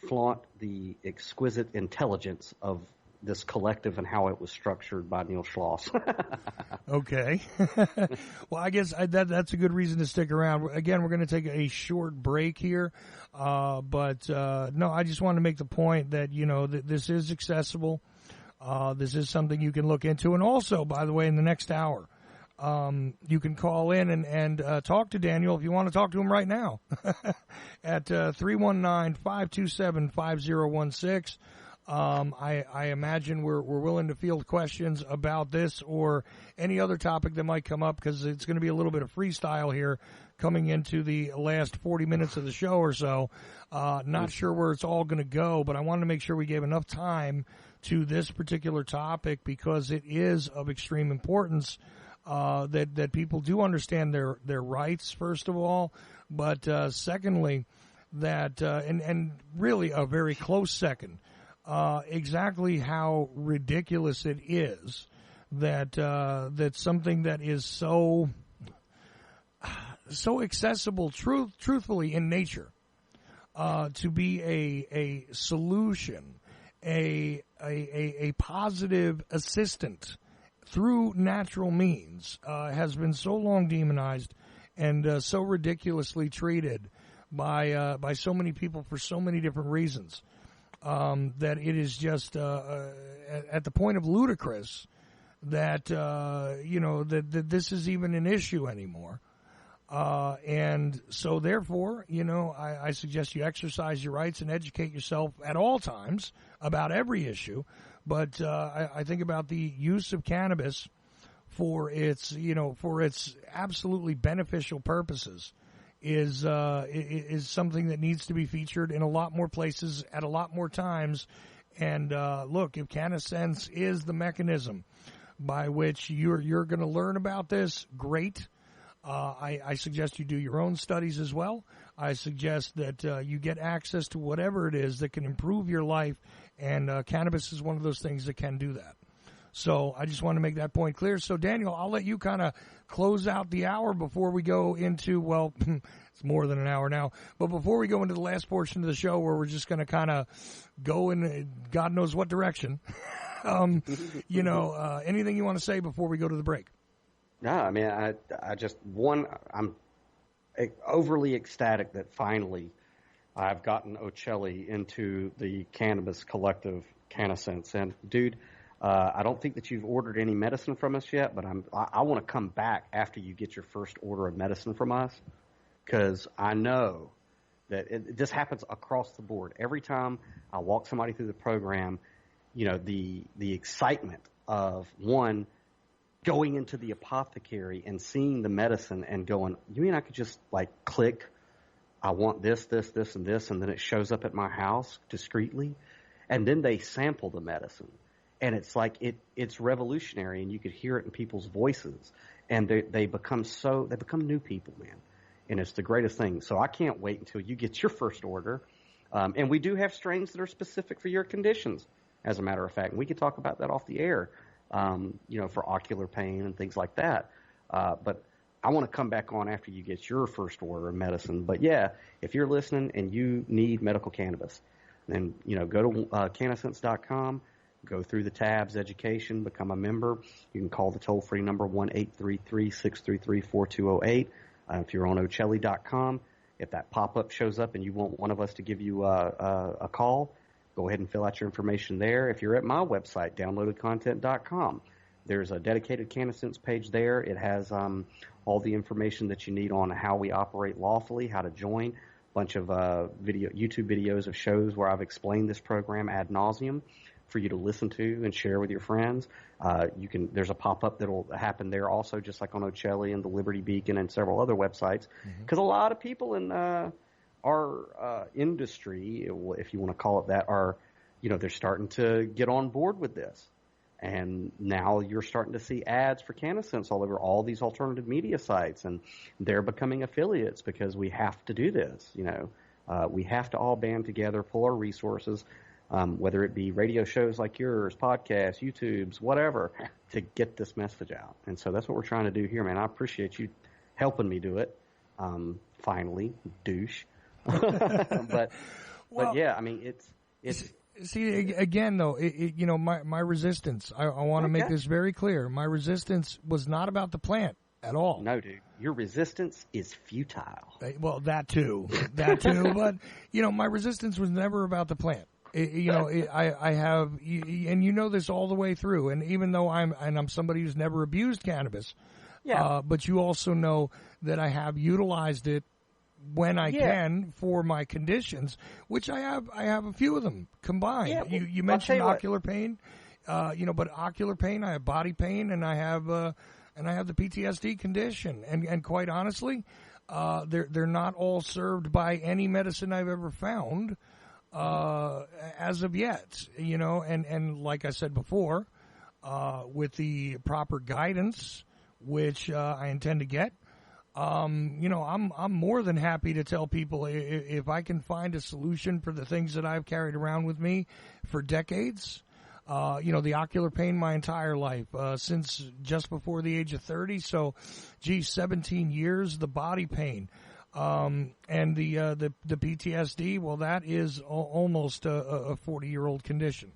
flaunt the exquisite intelligence of this collective and how it was structured by Neil Schloss. Okay. Well, I guess that's a good reason to stick around. Again, we're going to take a short break here. But no, I just want to make the point that, that this is accessible. This is something you can look into. And also, by the way, in the next hour, you can call in and talk to Daniel if you want to talk to him right now at 319-527-5016. I imagine we're willing to field questions about this or any other topic that might come up, because it's going to be a little bit of freestyle here coming into the last 40 minutes of the show or so. Not sure where it's all going to go, but I wanted to make sure we gave enough time to this particular topic because it is of extreme importance. That people do understand their rights, first of all, but secondly, that and really a very close second, exactly how ridiculous it is that something that is so accessible, truthfully in nature, to be a solution, a positive assistant through natural means, has been so long demonized and so ridiculously treated by so many people for so many different reasons, that it is just at the point of ludicrous that that this is even an issue anymore. And so therefore, I suggest you exercise your rights and educate yourself at all times about every issue. But I think about the use of cannabis for its absolutely beneficial purposes is something that needs to be featured in a lot more places at a lot more times. And look, if CannaSense is the mechanism by which you're going to learn about this, great. I suggest you do your own studies as well. I suggest that you get access to whatever it is that can improve your life, and cannabis is one of those things that can do that. So I just want to make that point clear. So, Daniel, I'll let you kind of close out the hour before we go into, well, it's more than an hour now, but before we go into the last portion of the show where we're just going to kind of go in God knows what direction, anything you want to say before we go to the break? No, I mean, I'm overly ecstatic that finally I've gotten Ochelli into the Cannabis Collective, CannaSense. And, dude, I don't think that you've ordered any medicine from us yet, but I want to come back after you get your first order of medicine from us, because I know that this happens across the board. Every time I walk somebody through the program, the excitement of, one, going into the apothecary and seeing the medicine and going, you mean I could just click, I want this, this, this, and this, and then it shows up at my house discreetly? And then they sample the medicine. And it's it's revolutionary, and you could hear it in people's voices. And they become new people, man. And it's the greatest thing. So I can't wait until you get your first order. And we do have strains that are specific for your conditions, as a matter of fact. And we could talk about that off the air. For ocular pain and things like that. But I want to come back on after you get your first order of medicine. But yeah, if you're listening and you need medical cannabis, then, go to CannaSense.com, go through the tabs, education, become a member. You can call the toll-free number 1-833-633-4208. If you're on Ochelli.com, if that pop-up shows up and you want one of us to give you a call, go ahead and fill out your information there. If you're at my website, downloadedcontent.com, there's a dedicated CannaSense page there. It has all the information that you need on how we operate lawfully, how to join, a bunch of YouTube videos of shows where I've explained this program ad nauseum for you to listen to and share with your friends. There's a pop-up that'll happen there also, just like on Ochelli and the Liberty Beacon and several other websites, because a lot of people in our industry, if you want to call it that, are, they're starting to get on board with this. And now you're starting to see ads for CannaSense all over all these alternative media sites, and they're becoming affiliates because we have to do this. We have to all band together, pull our resources, whether it be radio shows like yours, podcasts, YouTubes, whatever, to get this message out. And so that's what we're trying to do here, man. I appreciate you helping me do it. Finally, douche. But yeah, I mean, it's See, again, though, my resistance, I want to make this very clear. My resistance was not about the plant at all. No, dude. Your resistance is futile. Well, that too. But, my resistance was never about the plant. I have, and you know this all the way through. And even though I'm somebody who's never abused cannabis, but you also know that I have utilized it when I can for my conditions, which I have a few of them combined. Yeah, well, you mentioned ocular pain, but ocular pain, I have body pain, and I have the PTSD condition. And quite honestly, they're not all served by any medicine I've ever found, as of yet, and like I said before, with the proper guidance, which, I intend to get, I'm more than happy to tell people if I can find a solution for the things that I've carried around with me for decades. The ocular pain my entire life, since just before the age of 30. So, 17 years, the body pain, and the PTSD. Well, that is almost a 40-year-old condition.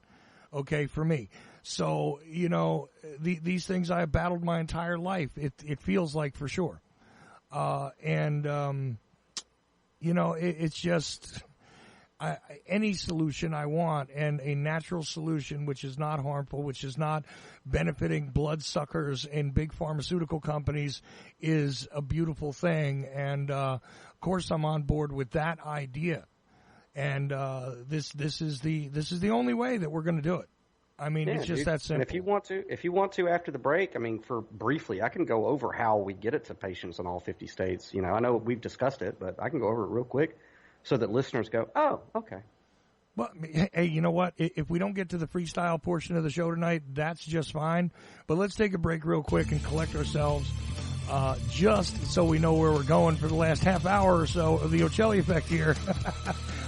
Okay, for me. So, these things I have battled my entire life. It feels like, for sure. It's just any solution I want, and a natural solution which is not harmful, which is not benefiting bloodsuckers and big pharmaceutical companies, is a beautiful thing. And of course, I'm on board with that idea. And this is the only way that we're going to do it. I mean, it's just that simple. And if you want to after the break, I mean, for briefly, I can go over how we get it to patients in all 50 states. I know we've discussed it, but I can go over it real quick so that listeners go, oh, okay. Well, hey, you know what? If we don't get to the freestyle portion of the show tonight, that's just fine. But let's take a break real quick and collect ourselves, just so we know where we're going for the last half hour or so of the Ochelli Effect here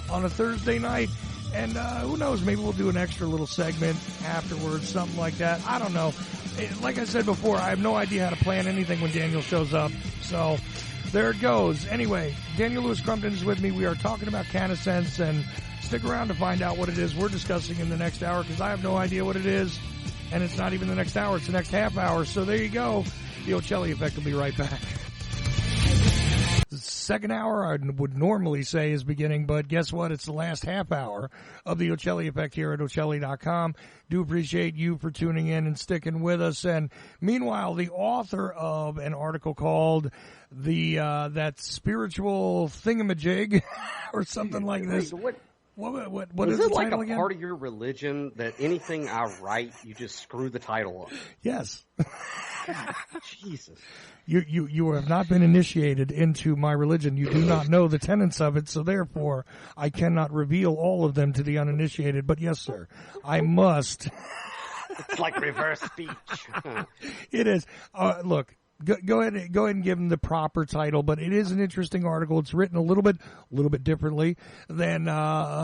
on a Thursday night. And who knows, maybe we'll do an extra little segment afterwards, something like that. I don't know. Like I said before, I have no idea how to plan anything when Daniel shows up. So there it goes. Anyway, Daniel Louis Crumpton is with me. We are talking about CannaSense, and stick around to find out what it is we're discussing in the next hour, because I have no idea what it is, and it's not even the next hour. It's the next half hour. So there you go. The Ochelli Effect will be right back. The second hour, I would normally say, is beginning, but guess what? It's the last half hour of the Ochelli Effect here at Ochelli.com. Do appreciate you for tuning in and sticking with us. And meanwhile, the author of an article called that spiritual thingamajig or something like this. What is the title like a again? Part of your religion that anything I write, you just screw the title up? Yes. Jesus. You have not been initiated into my religion. You do not know the tenets of it, so therefore I cannot reveal all of them to the uninitiated. But yes, sir, I must. It's like reverse speech. It is. Look, go ahead and give him the proper title, but it is an interesting article. It's written a little bit differently than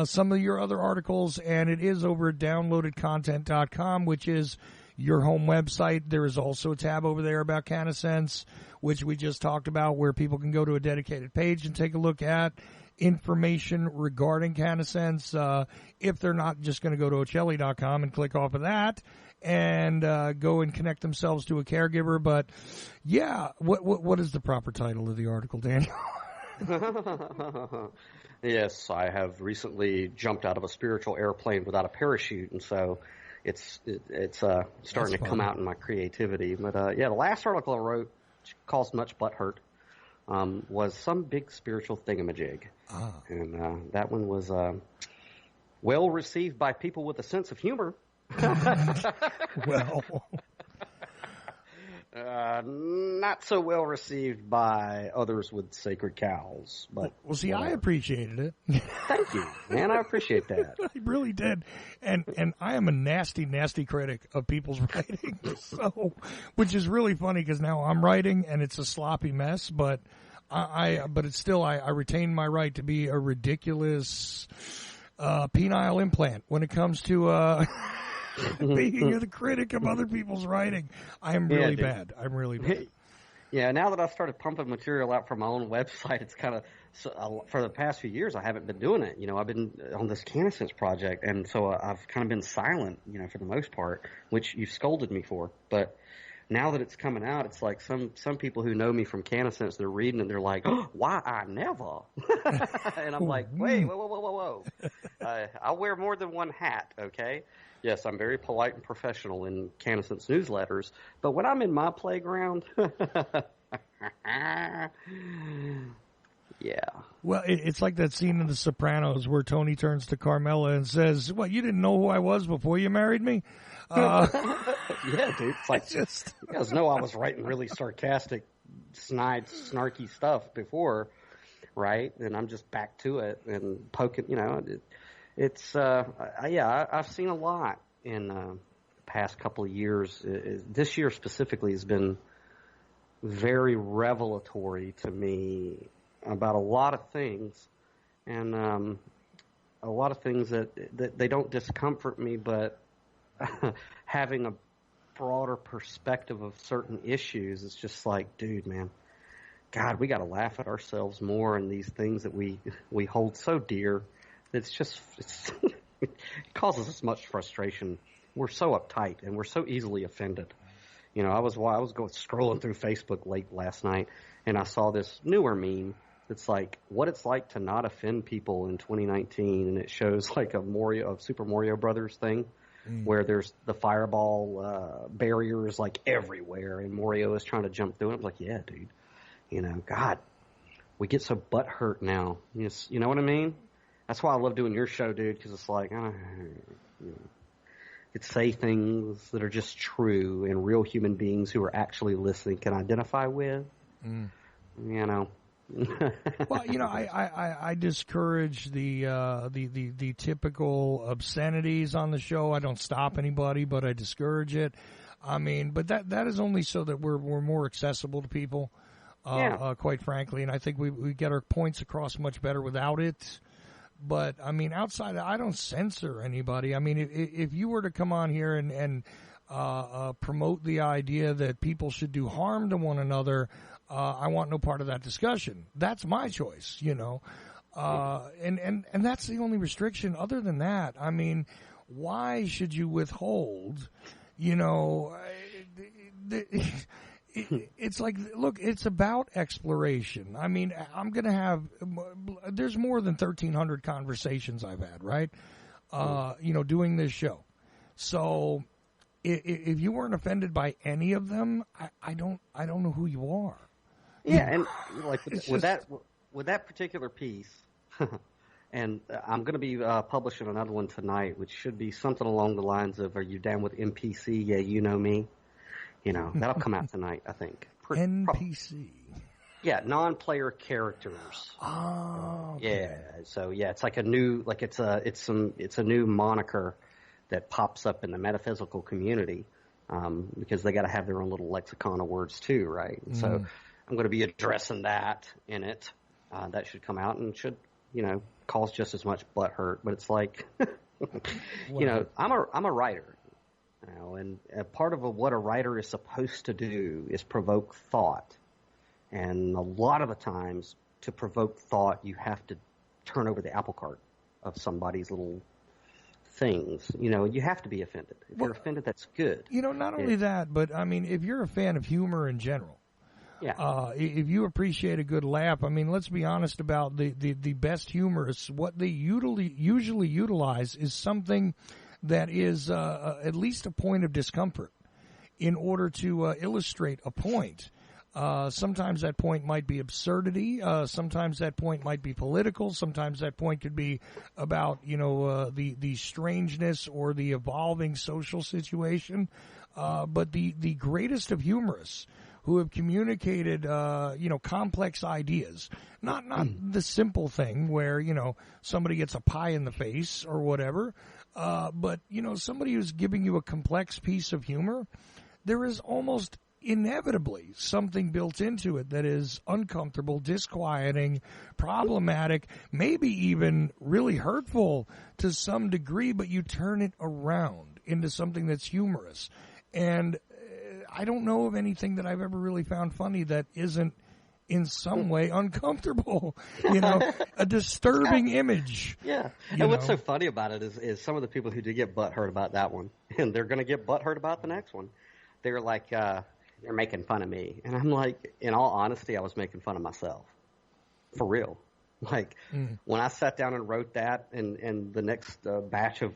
some of your other articles, and it is over at downloadedcontent.com, which is your home website. There is also a tab over there about CannaSense, which we just talked about, where people can go to a dedicated page and take a look at information regarding CannaSense, if they're not just going to go to Ochelli.com and click off of that and go and connect themselves to a caregiver. But yeah, what is the proper title of the article, Daniel? Yes, I have recently jumped out of a spiritual airplane without a parachute, and so it's starting to come out in my creativity. But the last article I wrote, which caused much butthurt, was some big spiritual thingamajig. And that one was well received by people with a sense of humor. Well, not so well received by others with sacred cows. But well, see, I appreciated it. Thank you, man. I appreciate that. I really did. And I am a nasty, nasty critic of people's writing, so, which is really funny because now I'm writing and it's a sloppy mess, but but it's still, I retain my right to be a ridiculous penile implant when it comes to being the critic of other people's writing. I'm really bad. I'm really bad. Yeah, now that I've started pumping material out from my own website, it's kind of So for the past few years, I haven't been doing it. You know, I've been on this CannaSense project, and so I've kind of been silent, you know, for the most part, which you've scolded me for. But now that it's coming out, it's like some people who know me from CannaSense, they're reading and they're like, oh, "Why I never?" And I'm like, "Wait, whoa. I wear more than one hat, okay? Yes, I'm very polite and professional in CannaSense newsletters, but when I'm in my playground." Yeah. Well, it's like that scene in The Sopranos where Tony turns to Carmela and says, "What, you didn't know who I was before you married me?" Yeah, dude. It's like, you guys know I was writing really sarcastic, snarky stuff before, right? And I'm just back to it and poking, you know. I've seen a lot in the past couple of years. This year specifically has been very revelatory to me about a lot of things, and a lot of things that they don't discomfort me, but having a broader perspective of certain issues, it's just like, dude, man, God, we got to laugh at ourselves more and these things that we hold so dear. It causes us much frustration. We're so uptight and we're so easily offended. You know, I was scrolling through Facebook late last night, and I saw this newer meme. It's like what it's like to not offend people in 2019, and it shows like a Super Mario Brothers thing, where there's the fireball barriers like everywhere, and Mario is trying to jump through it. I'm like, yeah, dude, you know, God, we get so butthurt now. You know what I mean? That's why I love doing your show, dude, because it's like, you know, could say things that are just true and real human beings who are actually listening can identify with. You know. Well, you know, I discourage the typical obscenities on the show. I don't stop anybody, but I discourage it. I mean, but that is only so that we're more accessible to people, quite frankly. And I think we get our points across much better without it. But I mean, outside, I don't censor anybody. I mean, if you were to come on here and promote the idea that people should do harm to one another, I want no part of that discussion. That's my choice, you know. And that's the only restriction. Other than that, I mean, why should you withhold, you know, it's like, look, it's about exploration. I mean, there's more than 1,300 conversations I've had, right? You know, doing this show. So if you weren't offended by any of them, I don't know who you are. Yeah, and like with that particular piece, and I'm going to be publishing another one tonight, which should be something along the lines of, "Are you down with NPC? Yeah, you know me." You know, that'll come out tonight, I think. NPC. Yeah, non-player characters. Oh. Okay. Yeah. So yeah, it's like it's a new moniker that pops up in the metaphysical community, because they got to have their own little lexicon of words too, right? So I'm going to be addressing that in it. That should come out and should, you know, cause just as much butthurt. But it's like, you know, I'm a writer. You know, and part of what a writer is supposed to do is provoke thought. And a lot of the times, to provoke thought, you have to turn over the apple cart of somebody's little things. You know, you have to be offended. If you're offended, that's good. You know, not only that, but, I mean, if you're a fan of humor in general, if you appreciate a good laugh, I mean, let's be honest about the best humorists. What they usually utilize is something that is at least a point of discomfort in order to illustrate a point. Sometimes that point might be absurdity. Sometimes that point might be political. Sometimes that point could be about, you know, the strangeness or the evolving social situation. But the greatest of humorists who have communicated, you know, complex ideas, not the simple thing where, you know, somebody gets a pie in the face or whatever. But, you know, somebody who's giving you a complex piece of humor, there is almost inevitably something built into it that is uncomfortable, disquieting, problematic, maybe even really hurtful to some degree, but you turn it around into something that's humorous. And I don't know of anything that I've ever really found funny that isn't in some way uncomfortable, a disturbing image. Yeah. And what's so funny about it is some of the people who do get butthurt about that one, and they're going to get butthurt about the next one, they're like, you're making fun of me. And I'm like, in all honesty, I was making fun of myself. For real. Like, when I sat down and wrote that and the next batch of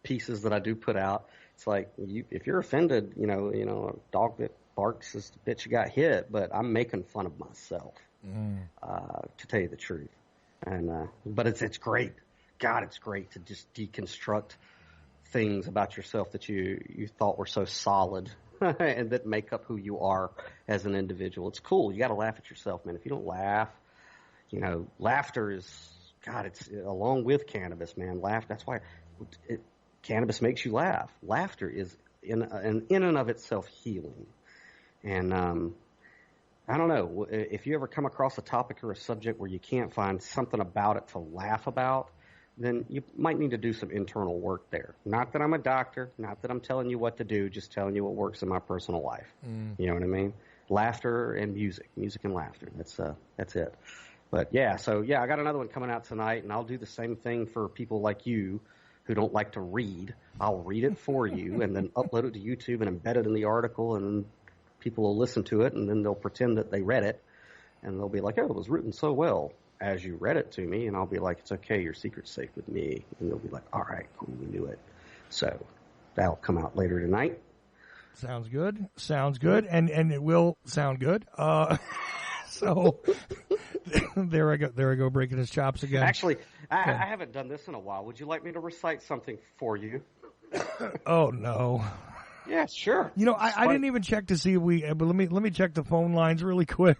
pieces that I do put out, it's like, if you're offended, a dog that barks is the bitch who got hit, but I'm making fun of myself, to tell you the truth. And but it's great. God, it's great to just deconstruct things about yourself that you thought were so solid and that make up who you are as an individual. It's cool. You got to laugh at yourself, man. If you don't laugh, laughter is, God, it's along with cannabis, man. That's why cannabis makes you laugh. Laughter is in and of itself healing. And I don't know, if you ever come across a topic or a subject where you can't find something about it to laugh about, then you might need to do some internal work there. Not that I'm a doctor, not that I'm telling you what to do, just telling you what works in my personal life. You know what I mean? Laughter and music and laughter. That's it. But I got another one coming out tonight, and I'll do the same thing for people like you who don't like to read. I'll read it for you and then upload it to YouTube and embed it in the article, and people will listen to it, and then they'll pretend that they read it, and they'll be like, oh, it was written so well as you read it to me, and I'll be like, it's okay, your secret's safe with me, and they'll be like, all right, cool, we knew it. So that'll come out later tonight. Sounds good, and it will sound good. So there I go, breaking his chops again. Actually, I haven't done this in a while. Would you like me to recite something for you? Oh, no. Yeah, sure. I didn't even check to see but let me check the phone lines really quick.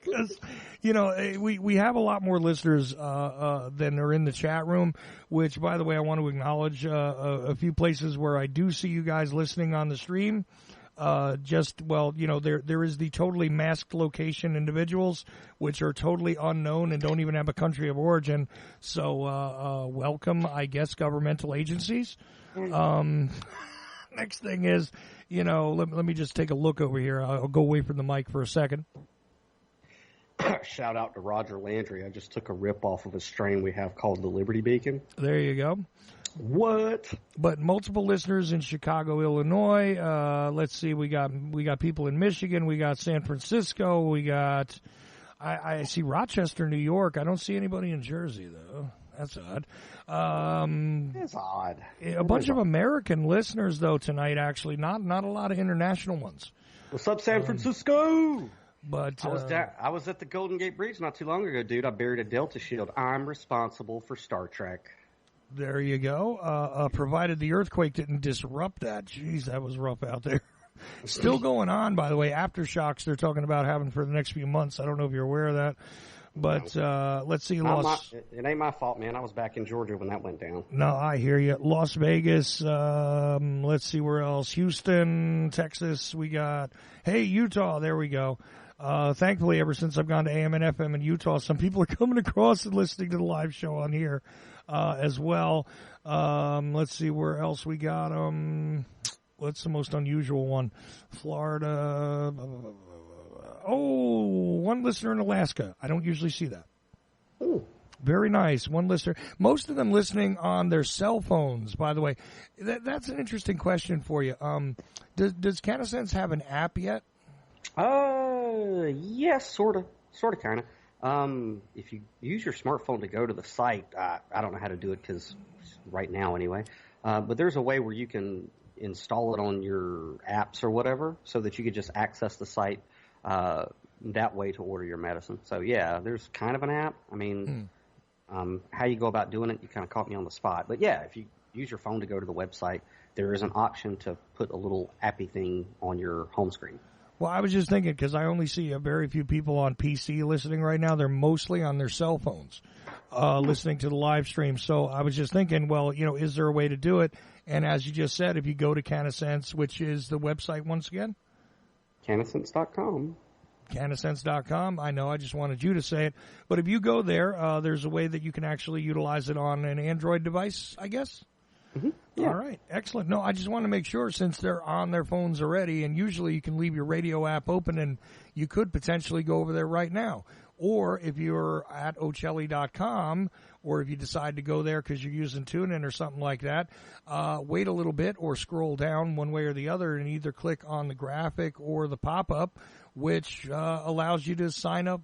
Because, we have a lot more listeners than are in the chat room, which, by the way, I want to acknowledge a few places where I do see you guys listening on the stream. There is the totally masked location individuals, which are totally unknown and don't even have a country of origin. So, welcome, I guess, governmental agencies. Next thing is, let me just take a look over here. I'll go away from the mic for a second. Shout out to Roger Landry. I just took a rip off of a strain we have called the Liberty Beacon. There you go. What? But multiple listeners in Chicago, Illinois. Let's see, we got people in Michigan. We got San Francisco. We got I see Rochester, New York. I don't see anybody in Jersey though. That's odd. It's odd. A bunch of American listeners though tonight. Actually, not a lot of international ones. What's up, San Francisco? But I was at the Golden Gate Bridge not too long ago, dude. I buried a Delta shield. I'm responsible for Star Trek. There you go. Provided the earthquake didn't disrupt that. Jeez, that was rough out there. Still going on, by the way. Aftershocks they're talking about having for the next few months. I don't know if you're aware of that. But let's see. It ain't my fault, man. I was back in Georgia when that went down. No, I hear you. Las Vegas. Let's see where else. Houston, Texas. We got, Utah. There we go. Thankfully, ever since I've gone to AM and FM in Utah, some people are coming across and listening to the live show on here as well. Let's see where else we got. What's the most unusual one? Florida. One listener in Alaska. I don't usually see that. Ooh. Very nice. One listener. Most of them listening on their cell phones, by the way. That's an interesting question for you. Does CannaSense have an app yet? Yes, sort of, kind of. If you use your smartphone to go to the site, I don't know how to do it because right now anyway. But there's a way where you can install it on your apps or whatever so that you could just access the site that way to order your medicine. So, yeah, there's kind of an app. I mean, how you go about doing it, you kind of caught me on the spot. But, yeah, if you use your phone to go to the website, there is an option to put a little appy thing on your home screen. Well, I was just thinking, because I only see a very few people on PC listening right now. They're mostly on their cell phones listening to the live stream. So I was just thinking, well, is there a way to do it? And as you just said, if you go to CannaSense, which is the website once again? CannaSense.com. CannaSense.com. I know, I just wanted you to say it. But if you go there, there's a way that you can actually utilize it on an Android device, I guess? Mm-hmm. Yeah. All right, excellent. No, I just want to make sure, since they're on their phones already, and usually you can leave your radio app open, and you could potentially go over there right now. Or if you're at Ochelli.com, or if you decide to go there because you're using TuneIn or something like that, wait a little bit or scroll down one way or the other and either click on the graphic or the pop-up, which allows you to sign up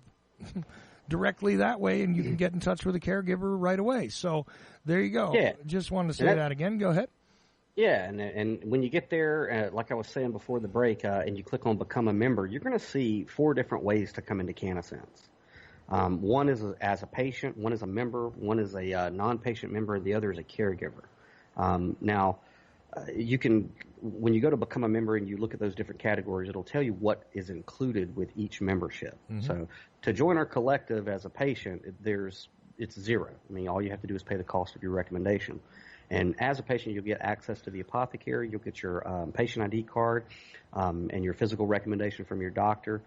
directly that way, and you can get in touch with a caregiver right away. So there you go. Yeah. Just wanted to say that again. Go ahead. Yeah, and when you get there, like I was saying before the break, and you click on Become a Member, you're going to see 4 different ways to come into CannaSense. One is as a patient, one is a member, one is a non-patient member, and the other is a caregiver. Now, you can, when you go to Become a Member and you look at those different categories, it'll tell you what is included with each membership. Mm-hmm. So to join our collective as a patient, it's $0. I mean, all you have to do is pay the cost of your recommendation. And as a patient, you'll get access to the apothecary, you'll get your patient ID card, and your physical recommendation from your doctor.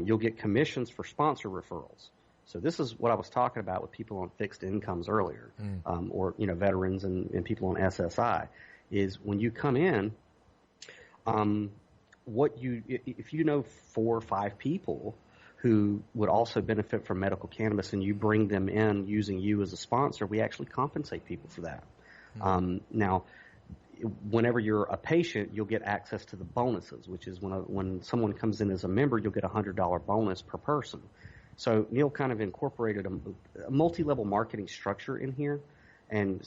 You'll get commissions for sponsor referrals. So this is what I was talking about with people on fixed incomes earlier, or veterans and people on SSI, is when you come in, if you know 4 or 5 people who would also benefit from medical cannabis and you bring them in using you as a sponsor, we actually compensate people for that. Now, whenever you're a patient, you'll get access to the bonuses, which is when someone comes in as a member, you'll get a $100 bonus per person. So Neil kind of incorporated a multi-level marketing structure in here, and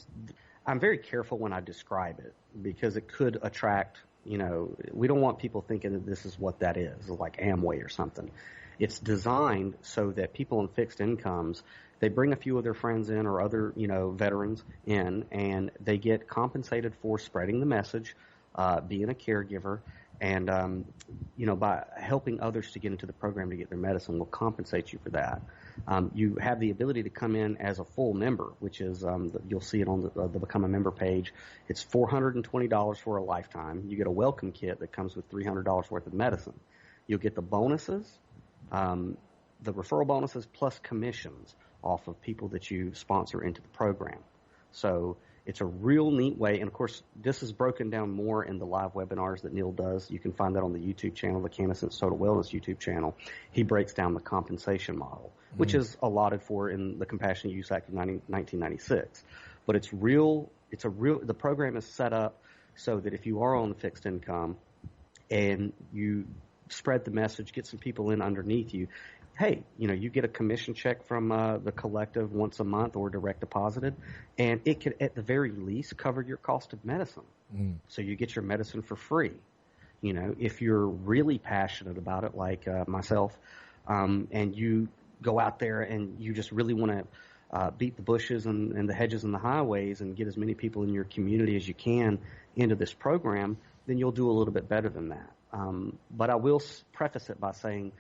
I'm very careful when I describe it because it could attract, we don't want people thinking that this is what that is, like Amway or something. It's designed so that people on fixed incomes, they bring a few of their friends in or other, veterans in, and they get compensated for spreading the message, being a caregiver, and, by helping others to get into the program to get their medicine, will compensate you for that. You have the ability to come in as a full member, which is, you'll see it on the Become a Member page. It's $420 for a lifetime. You get a welcome kit that comes with $300 worth of medicine. You'll get the bonuses, the referral bonuses plus commissions off of people that you sponsor into the program. So it's a real neat way. And, of course, this is broken down more in the live webinars that Neil does. You can find that on the YouTube channel, the CannaSense Total Wellness YouTube channel. He breaks down the compensation model, which is allotted for in the Compassionate Use Act of 1996. But the program is set up so that if you are on fixed income and you spread the message, get some people in underneath you, hey, you get a commission check from the collective once a month or direct deposited, and it could at the very least cover your cost of medicine. So you get your medicine for free. If you're really passionate about it, like myself, and you go out there and you just really want to beat the bushes and the hedges and the highways and get as many people in your community as you can into this program, then you'll do a little bit better than that. But I will preface it by saying,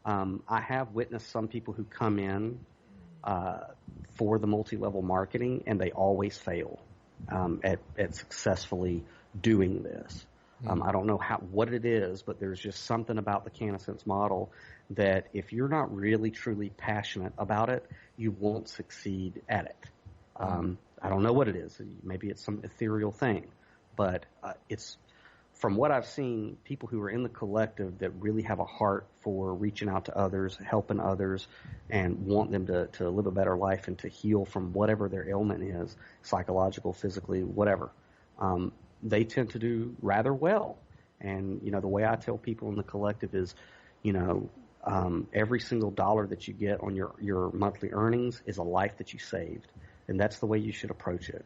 I have witnessed some people who come in for the multi-level marketing, and they always fail at successfully doing this. I don't know what it is, but there's just something about the CannaSense model that if you're not really truly passionate about it, you won't succeed at it. I don't know what it is. Maybe it's some ethereal thing, but it's, from what I've seen, people who are in the collective that really have a heart for reaching out to others, helping others, and want them to live a better life and to heal from whatever their ailment is, psychological, physically, whatever, they tend to do rather well. And, the way I tell people in the collective is, every single dollar that you get on your monthly earnings is a life that you saved. And that's the way you should approach it.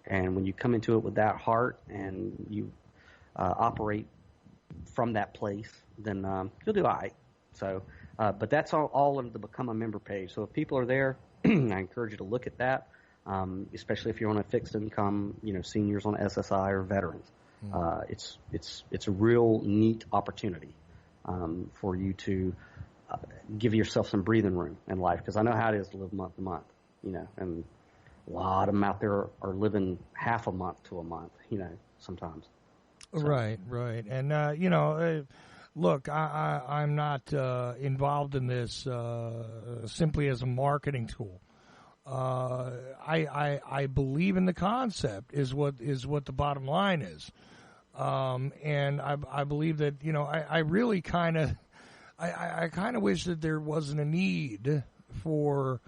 And when you come into it with that heart and you operate from that place, then you'll do all right. So, but that's all under the Become a Member page. So if people are there, I encourage you to look at that, especially if you're on a fixed income, seniors on SSI or veterans. It's a real neat opportunity for you to give yourself some breathing room in life, because I know how it is to live month to month, and a lot of them out there are living half a month to a month, sometimes. So. Right. And, look, I'm not involved in this simply as a marketing tool. I believe in the concept is what the bottom line is. And I believe that, I really I kind of wish that there wasn't a need for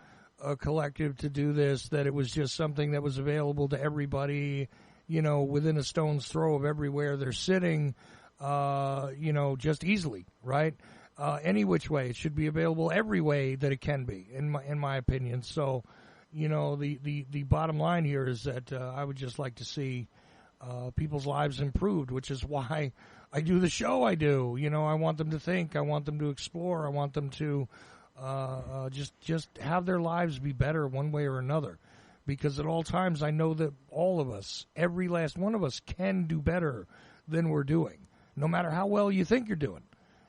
a collective to do this, that it was just something that was available to everybody, within a stone's throw of everywhere they're sitting, just easily, right? Any which way. It should be available every way that it can be, in my opinion. So, the bottom line here is that I would just like to see people's lives improved, which is why I do the show I do. I want them to think. I want them to explore. I want them to just have their lives be better one way or another. Because at all times, I know that all of us, every last one of us, can do better than we're doing. No matter how well you think you're doing,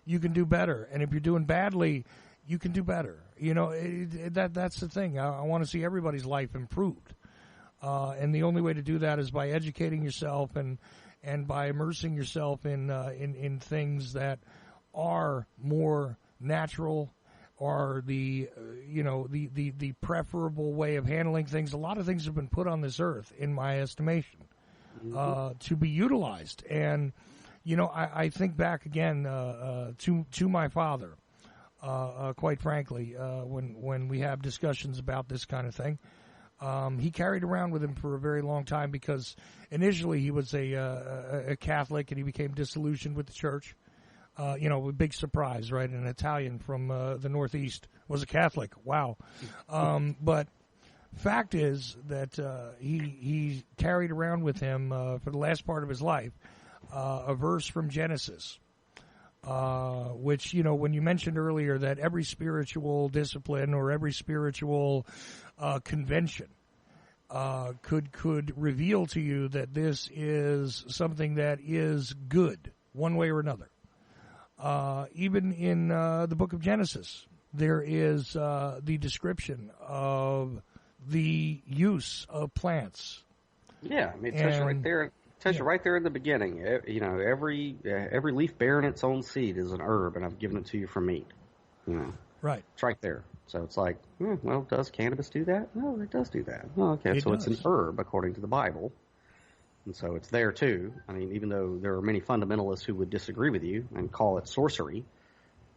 you can do better. And if you're doing badly, you can do better. That's the thing. I want to see everybody's life improved. And the only way to do that is by educating yourself and by immersing yourself in things that are more natural, or the preferable way of handling things. A lot of things have been put on this earth, in my estimation, to be utilized. And I think back again to my father. Quite frankly, when we have discussions about this kind of thing. He carried around with him for a very long time, because initially he was a Catholic, and he became disillusioned with the church. A big surprise, right? An Italian from the Northeast was a Catholic. Wow. But fact is that he carried around with him for the last part of his life a verse from Genesis. Which, when you mentioned earlier that every spiritual discipline or every spiritual convention could reveal to you that this is something that is good, one way or another. Even in the book of Genesis, there is the description of the use of plants. Yeah, it tells you right there. Tells you right there in the beginning. Every leaf bearing its own seed is an herb, and I've given it to you for meat. Right. It's right there. So it's like, well, does cannabis do that? No, it does do that. Oh, okay, so does. it's an herb according to the Bible, and so it's there too. I mean, even though there are many fundamentalists who would disagree with you and call it sorcery,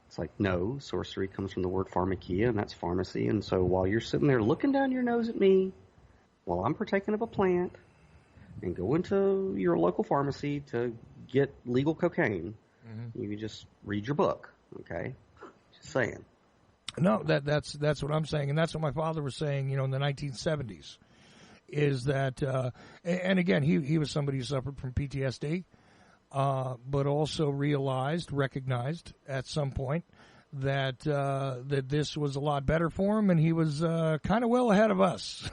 it's like, no, sorcery comes from the word pharmakia, and that's pharmacy. And so while you're sitting there looking down your nose at me, while I'm partaking of a plant, and go into your local pharmacy to get legal cocaine, you can just read your book, okay? Just saying. No, that's what I'm saying, and that's what my father was saying, in the 1970s, is that, and again, he was somebody who suffered from PTSD, but also recognized at some point that this was a lot better for him, and he was kind of well ahead of us.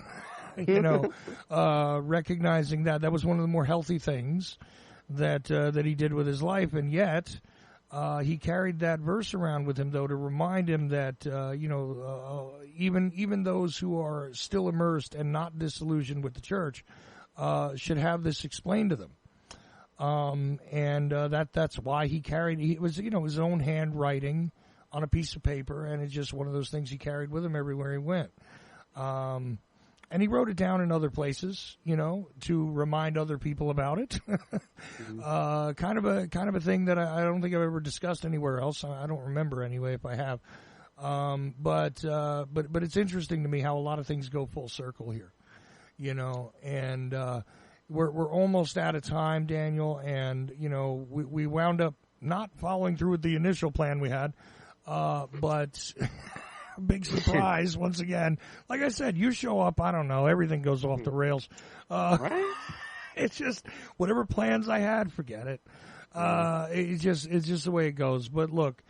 Recognizing that was one of the more healthy things that he did with his life, and yet he carried that verse around with him, though, to remind him that even those who are still immersed and not disillusioned with the church should have this explained to them. That's why it was his own handwriting on a piece of paper, and it's just one of those things he carried with him everywhere he went. And he wrote it down in other places, to remind other people about it. Kind of a thing that I don't think I've ever discussed anywhere else. I don't remember anyway if I have. But it's interesting to me how a lot of things go full circle here, and we're almost out of time, Daniel, and we wound up not following through with the initial plan we had, but. Big surprise once again. Like I said, you show up, I don't know, everything goes off the rails. Right? It's just whatever plans I had, forget it. It's just the way it goes. But look,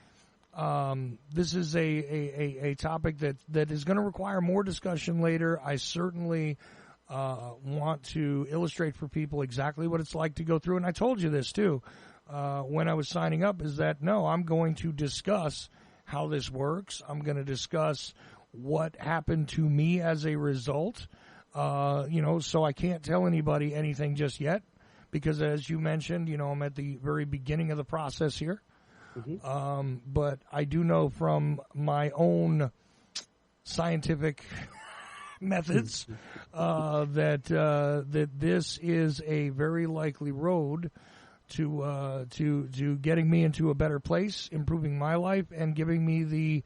this is a topic that is going to require more discussion later. I certainly want to illustrate for people exactly what it's like to go through. And I told you this too when I was signing up, is that no, I'm going to discuss how this works. I'm going to discuss what happened to me as a result. So I can't tell anybody anything just yet, because as you mentioned, I'm at the very beginning of the process here. But I do know from my own scientific methods, that this is a very likely road to getting me into a better place, improving my life, and giving me the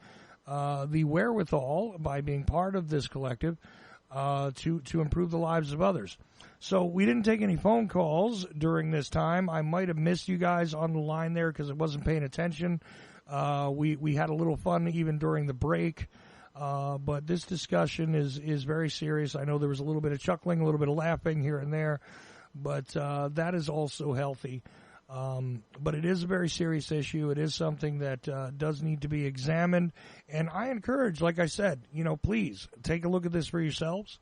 wherewithal by being part of this collective to improve the lives of others. So we didn't take any phone calls during this time. I might have missed you guys on the line there because I wasn't paying attention. We had a little fun even during the break. But this discussion is very serious. I know there was a little bit of chuckling, a little bit of laughing here and there, but that is also healthy. But it is a very serious issue. It is something that does need to be examined. And I encourage, like I said, please take a look at this for yourselves.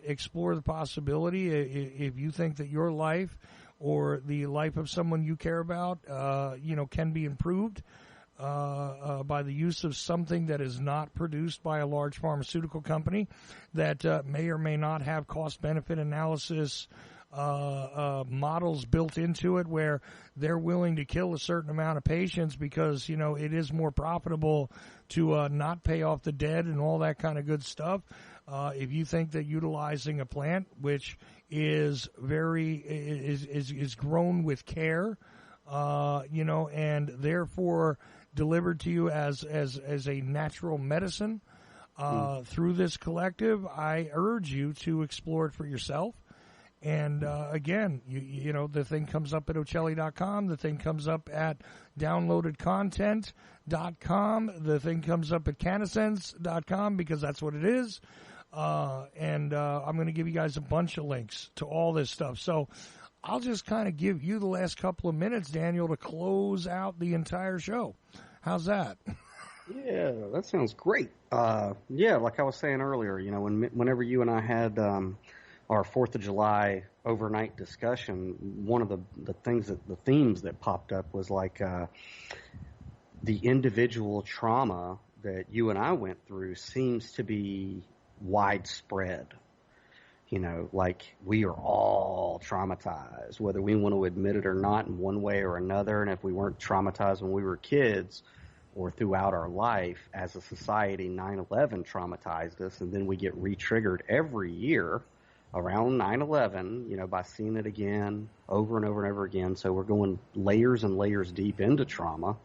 Explore the possibility. If you think that your life or the life of someone you care about, can be improved by the use of something that is not produced by a large pharmaceutical company that may or may not have cost-benefit analysis models built into it where they're willing to kill a certain amount of patients because, it is more profitable to not pay off the debt and all that kind of good stuff. If you think that utilizing a plant which is is grown with care, and therefore delivered to you as a natural medicine through this collective, I urge you to explore it for yourself. And again, the thing comes up at Ochelli.com. The thing comes up at downloadedcontent.com. The thing comes up at CannaSense.com because that's what it is. And I'm going to give you guys a bunch of links to all this stuff. So I'll just kind of give you the last couple of minutes, Daniel, to close out the entire show. How's that? Yeah, that sounds great. Like I was saying earlier, whenever you and I had our 4th of July overnight discussion, one of the themes that popped up was like the individual trauma that you and I went through seems to be widespread. Like we are all traumatized, whether we want to admit it or not in one way or another. And if we weren't traumatized when we were kids or throughout our life, as a society, 9/11 traumatized us, and then we get re-triggered every year around 9/11, by seeing it again over and over and over again. So we're going layers and layers deep into trauma.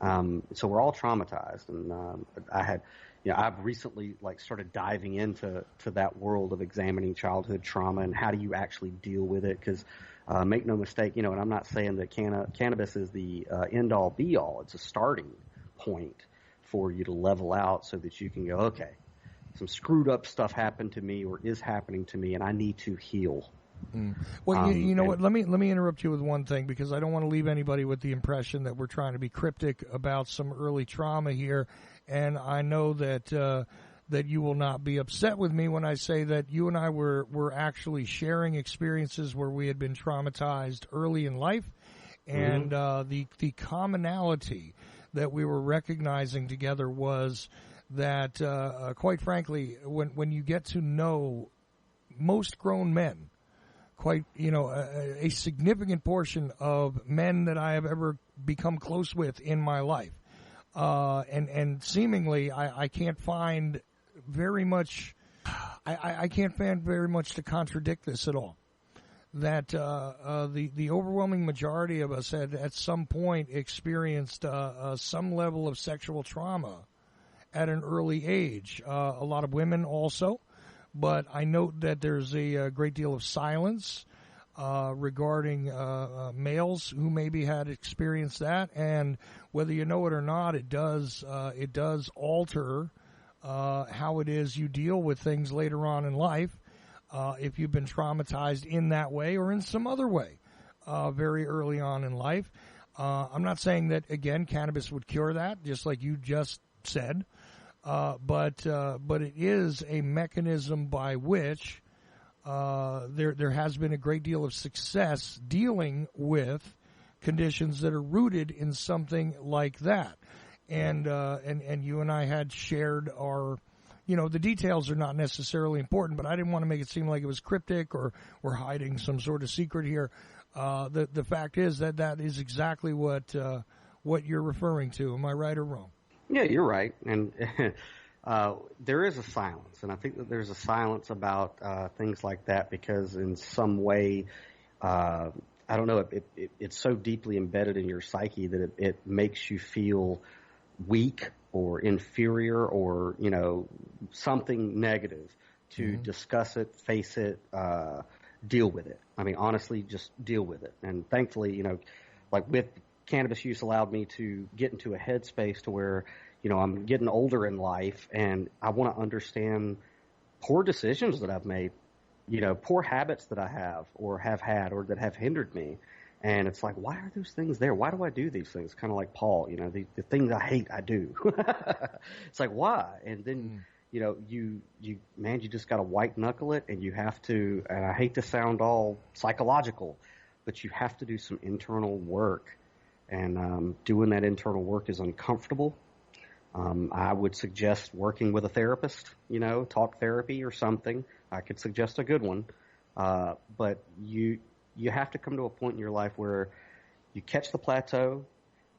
So we're all traumatized. And I've recently started diving into that world of examining childhood trauma and how do you actually deal with it. Because make no mistake, and I'm not saying that cannabis is the end-all be-all. It's a starting point for you to level out so that you can go, okay, some screwed up stuff happened to me or is happening to me, and I need to heal. Well, you know what? Let me interrupt you with one thing because I don't want to leave anybody with the impression that we're trying to be cryptic about some early trauma here. And I know that that you will not be upset with me when I say that you and I were actually sharing experiences where we had been traumatized early in life, and the commonality that we were recognizing together was that, quite frankly, when you get to know most grown men, quite, a significant portion of men that I have ever become close with in my life, and seemingly I can't find very much, I can't find very much to contradict this at all. That the overwhelming majority of us had at some point experienced some level of sexual trauma at an early age. A lot of women also, but I note that there's a great deal of silence regarding males who maybe had experienced that, and whether you know it or not, it does alter how it is you deal with things later on in life. If you've been traumatized in that way or in some other way very early on in life. I'm not saying that, again, cannabis would cure that, just like you just said, but it is a mechanism by which there has been a great deal of success dealing with conditions that are rooted in something like that. And you and I had shared our... the details are not necessarily important, but I didn't want to make it seem like it was cryptic or we're hiding some sort of secret here. The fact is that is exactly what you're referring to. Am I right or wrong? Yeah, you're right. And there is a silence, and I think that there's a silence about things like that because in some way, I don't know, it's so deeply embedded in your psyche that it makes you feel weak or inferior or, something negative to discuss it, face it, deal with it. I mean, honestly, just deal with it. And thankfully, like with cannabis use allowed me to get into a headspace to where, I'm getting older in life and I want to understand poor decisions that I've made, poor habits that I have or have had or that have hindered me. And it's like, why are those things there? Why do I do these things? Kind of like Paul, the things I hate, I do. It's like, why? And then, you just got to white knuckle it and you have to, and I hate to sound all psychological, but you have to do some internal work. And doing that internal work is uncomfortable. I would suggest working with a therapist, talk therapy or something. I could suggest a good one. But you have to come to a point in your life where you catch the plateau,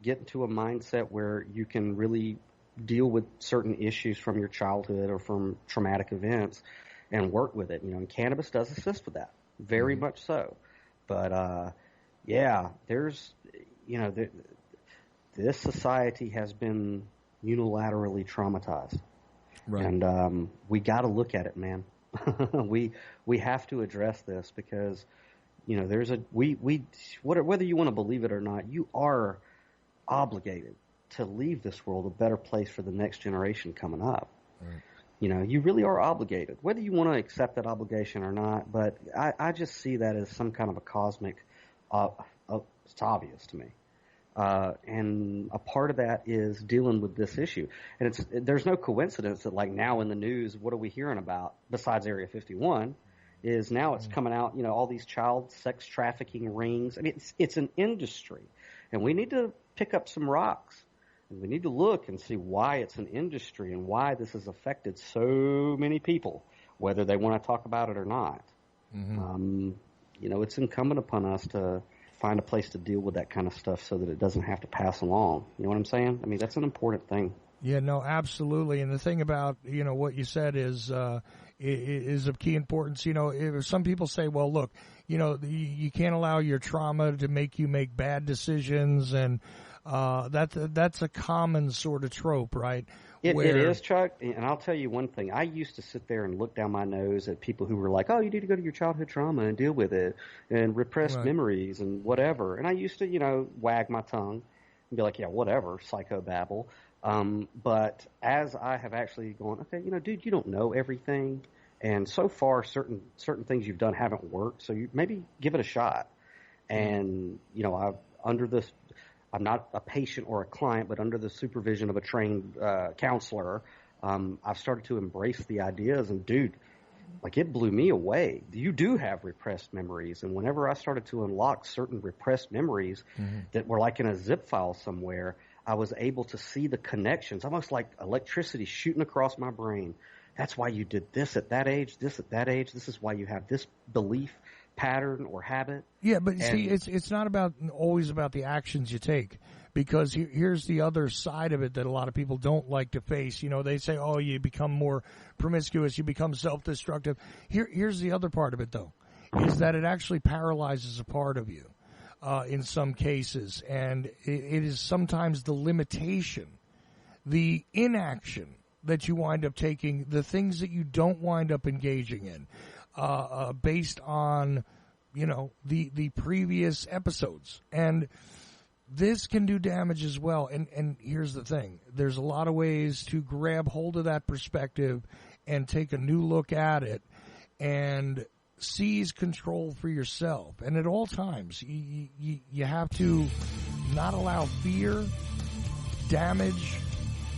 get into a mindset where you can really deal with certain issues from your childhood or from traumatic events and work with it. And cannabis does assist with that, very much so. But, there's, this society has been unilaterally traumatized. Right. And we got to look at it, man. we have to address this because there's whether you want to believe it or not, you are obligated to leave this world a better place for the next generation coming up. Right. You really are obligated, whether you want to accept that obligation or not. But I just see that as some kind of a cosmic. It's obvious to me. And a part of that is dealing with this issue. And there's no coincidence that, like, now in the news, what are we hearing about besides Area 51 is now it's coming out, all these child sex trafficking rings. I mean, it's an industry. And we need to pick up some rocks. And we need to look and see why it's an industry and why this has affected so many people, whether they want to talk about it or not. It's incumbent upon us to find a place to deal with that kind of stuff so that it doesn't have to pass along. You know what I'm saying? I mean, that's an important thing. Yeah, no, absolutely. And the thing about, what you said is of key importance. Some people say, well, look, you can't allow your trauma to make you make bad decisions. And that's a common sort of trope, right? It is, Chuck, and I'll tell you one thing. I used to sit there and look down my nose at people who were like, oh, you need to go to your childhood trauma and deal with it and repressed memories and whatever. And I used to, wag my tongue and be like, yeah, whatever, psychobabble. But as I have actually gone, okay, dude, you don't know everything. And so far, certain things you've done haven't worked. So you maybe give it a shot. And, I'm not a patient or a client, but under the supervision of a trained counselor, I've started to embrace the ideas. And, dude, like, it blew me away. You do have repressed memories. And whenever I started to unlock certain repressed memories that were like in a zip file somewhere, I was able to see the connections, almost like electricity shooting across my brain. That's why you did this at that age, this at that age. This is why you have this belief pattern or habit. Yeah, but see, it's not always about the actions you take, because here's the other side of it that a lot of people don't like to face. They say, oh, you become more promiscuous, you become self-destructive. Here's the other part of it, though, is that it actually paralyzes a part of you in some cases, and it is sometimes the limitation, the inaction that you wind up taking, the things that you don't wind up engaging in. Based on, the previous episodes. And this can do damage as well. And here's the thing. There's a lot of ways to grab hold of that perspective and take a new look at it and seize control for yourself. And at all times, you have to not allow fear, damage,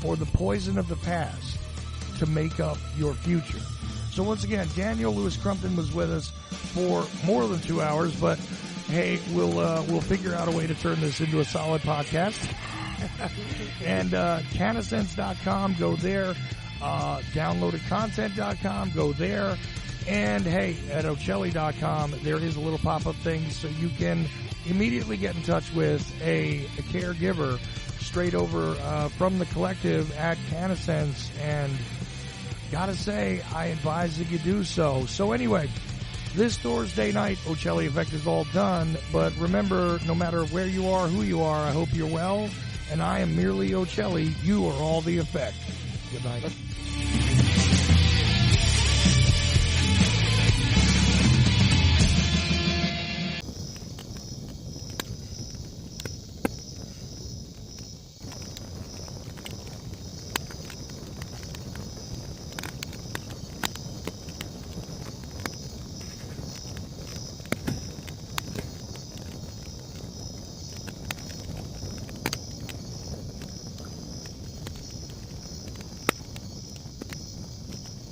or the poison of the past to make up your future. So once again, Daniel Louis Crumpton was with us for more than 2 hours, but hey, we'll figure out a way to turn this into a solid podcast. And CannaSense.com, go there. Downloadedcontent.com, go there. And hey, at Ochelli.com, there is a little pop-up thing so you can immediately get in touch with a caregiver straight over from the collective at CannaSense, and gotta say, I advise that you do so. So anyway, this Thursday night, Ochelli Effect is all done, but remember, no matter where you are, who you are, I hope you're well, and I am merely Ochelli. You are all the effect. Good night.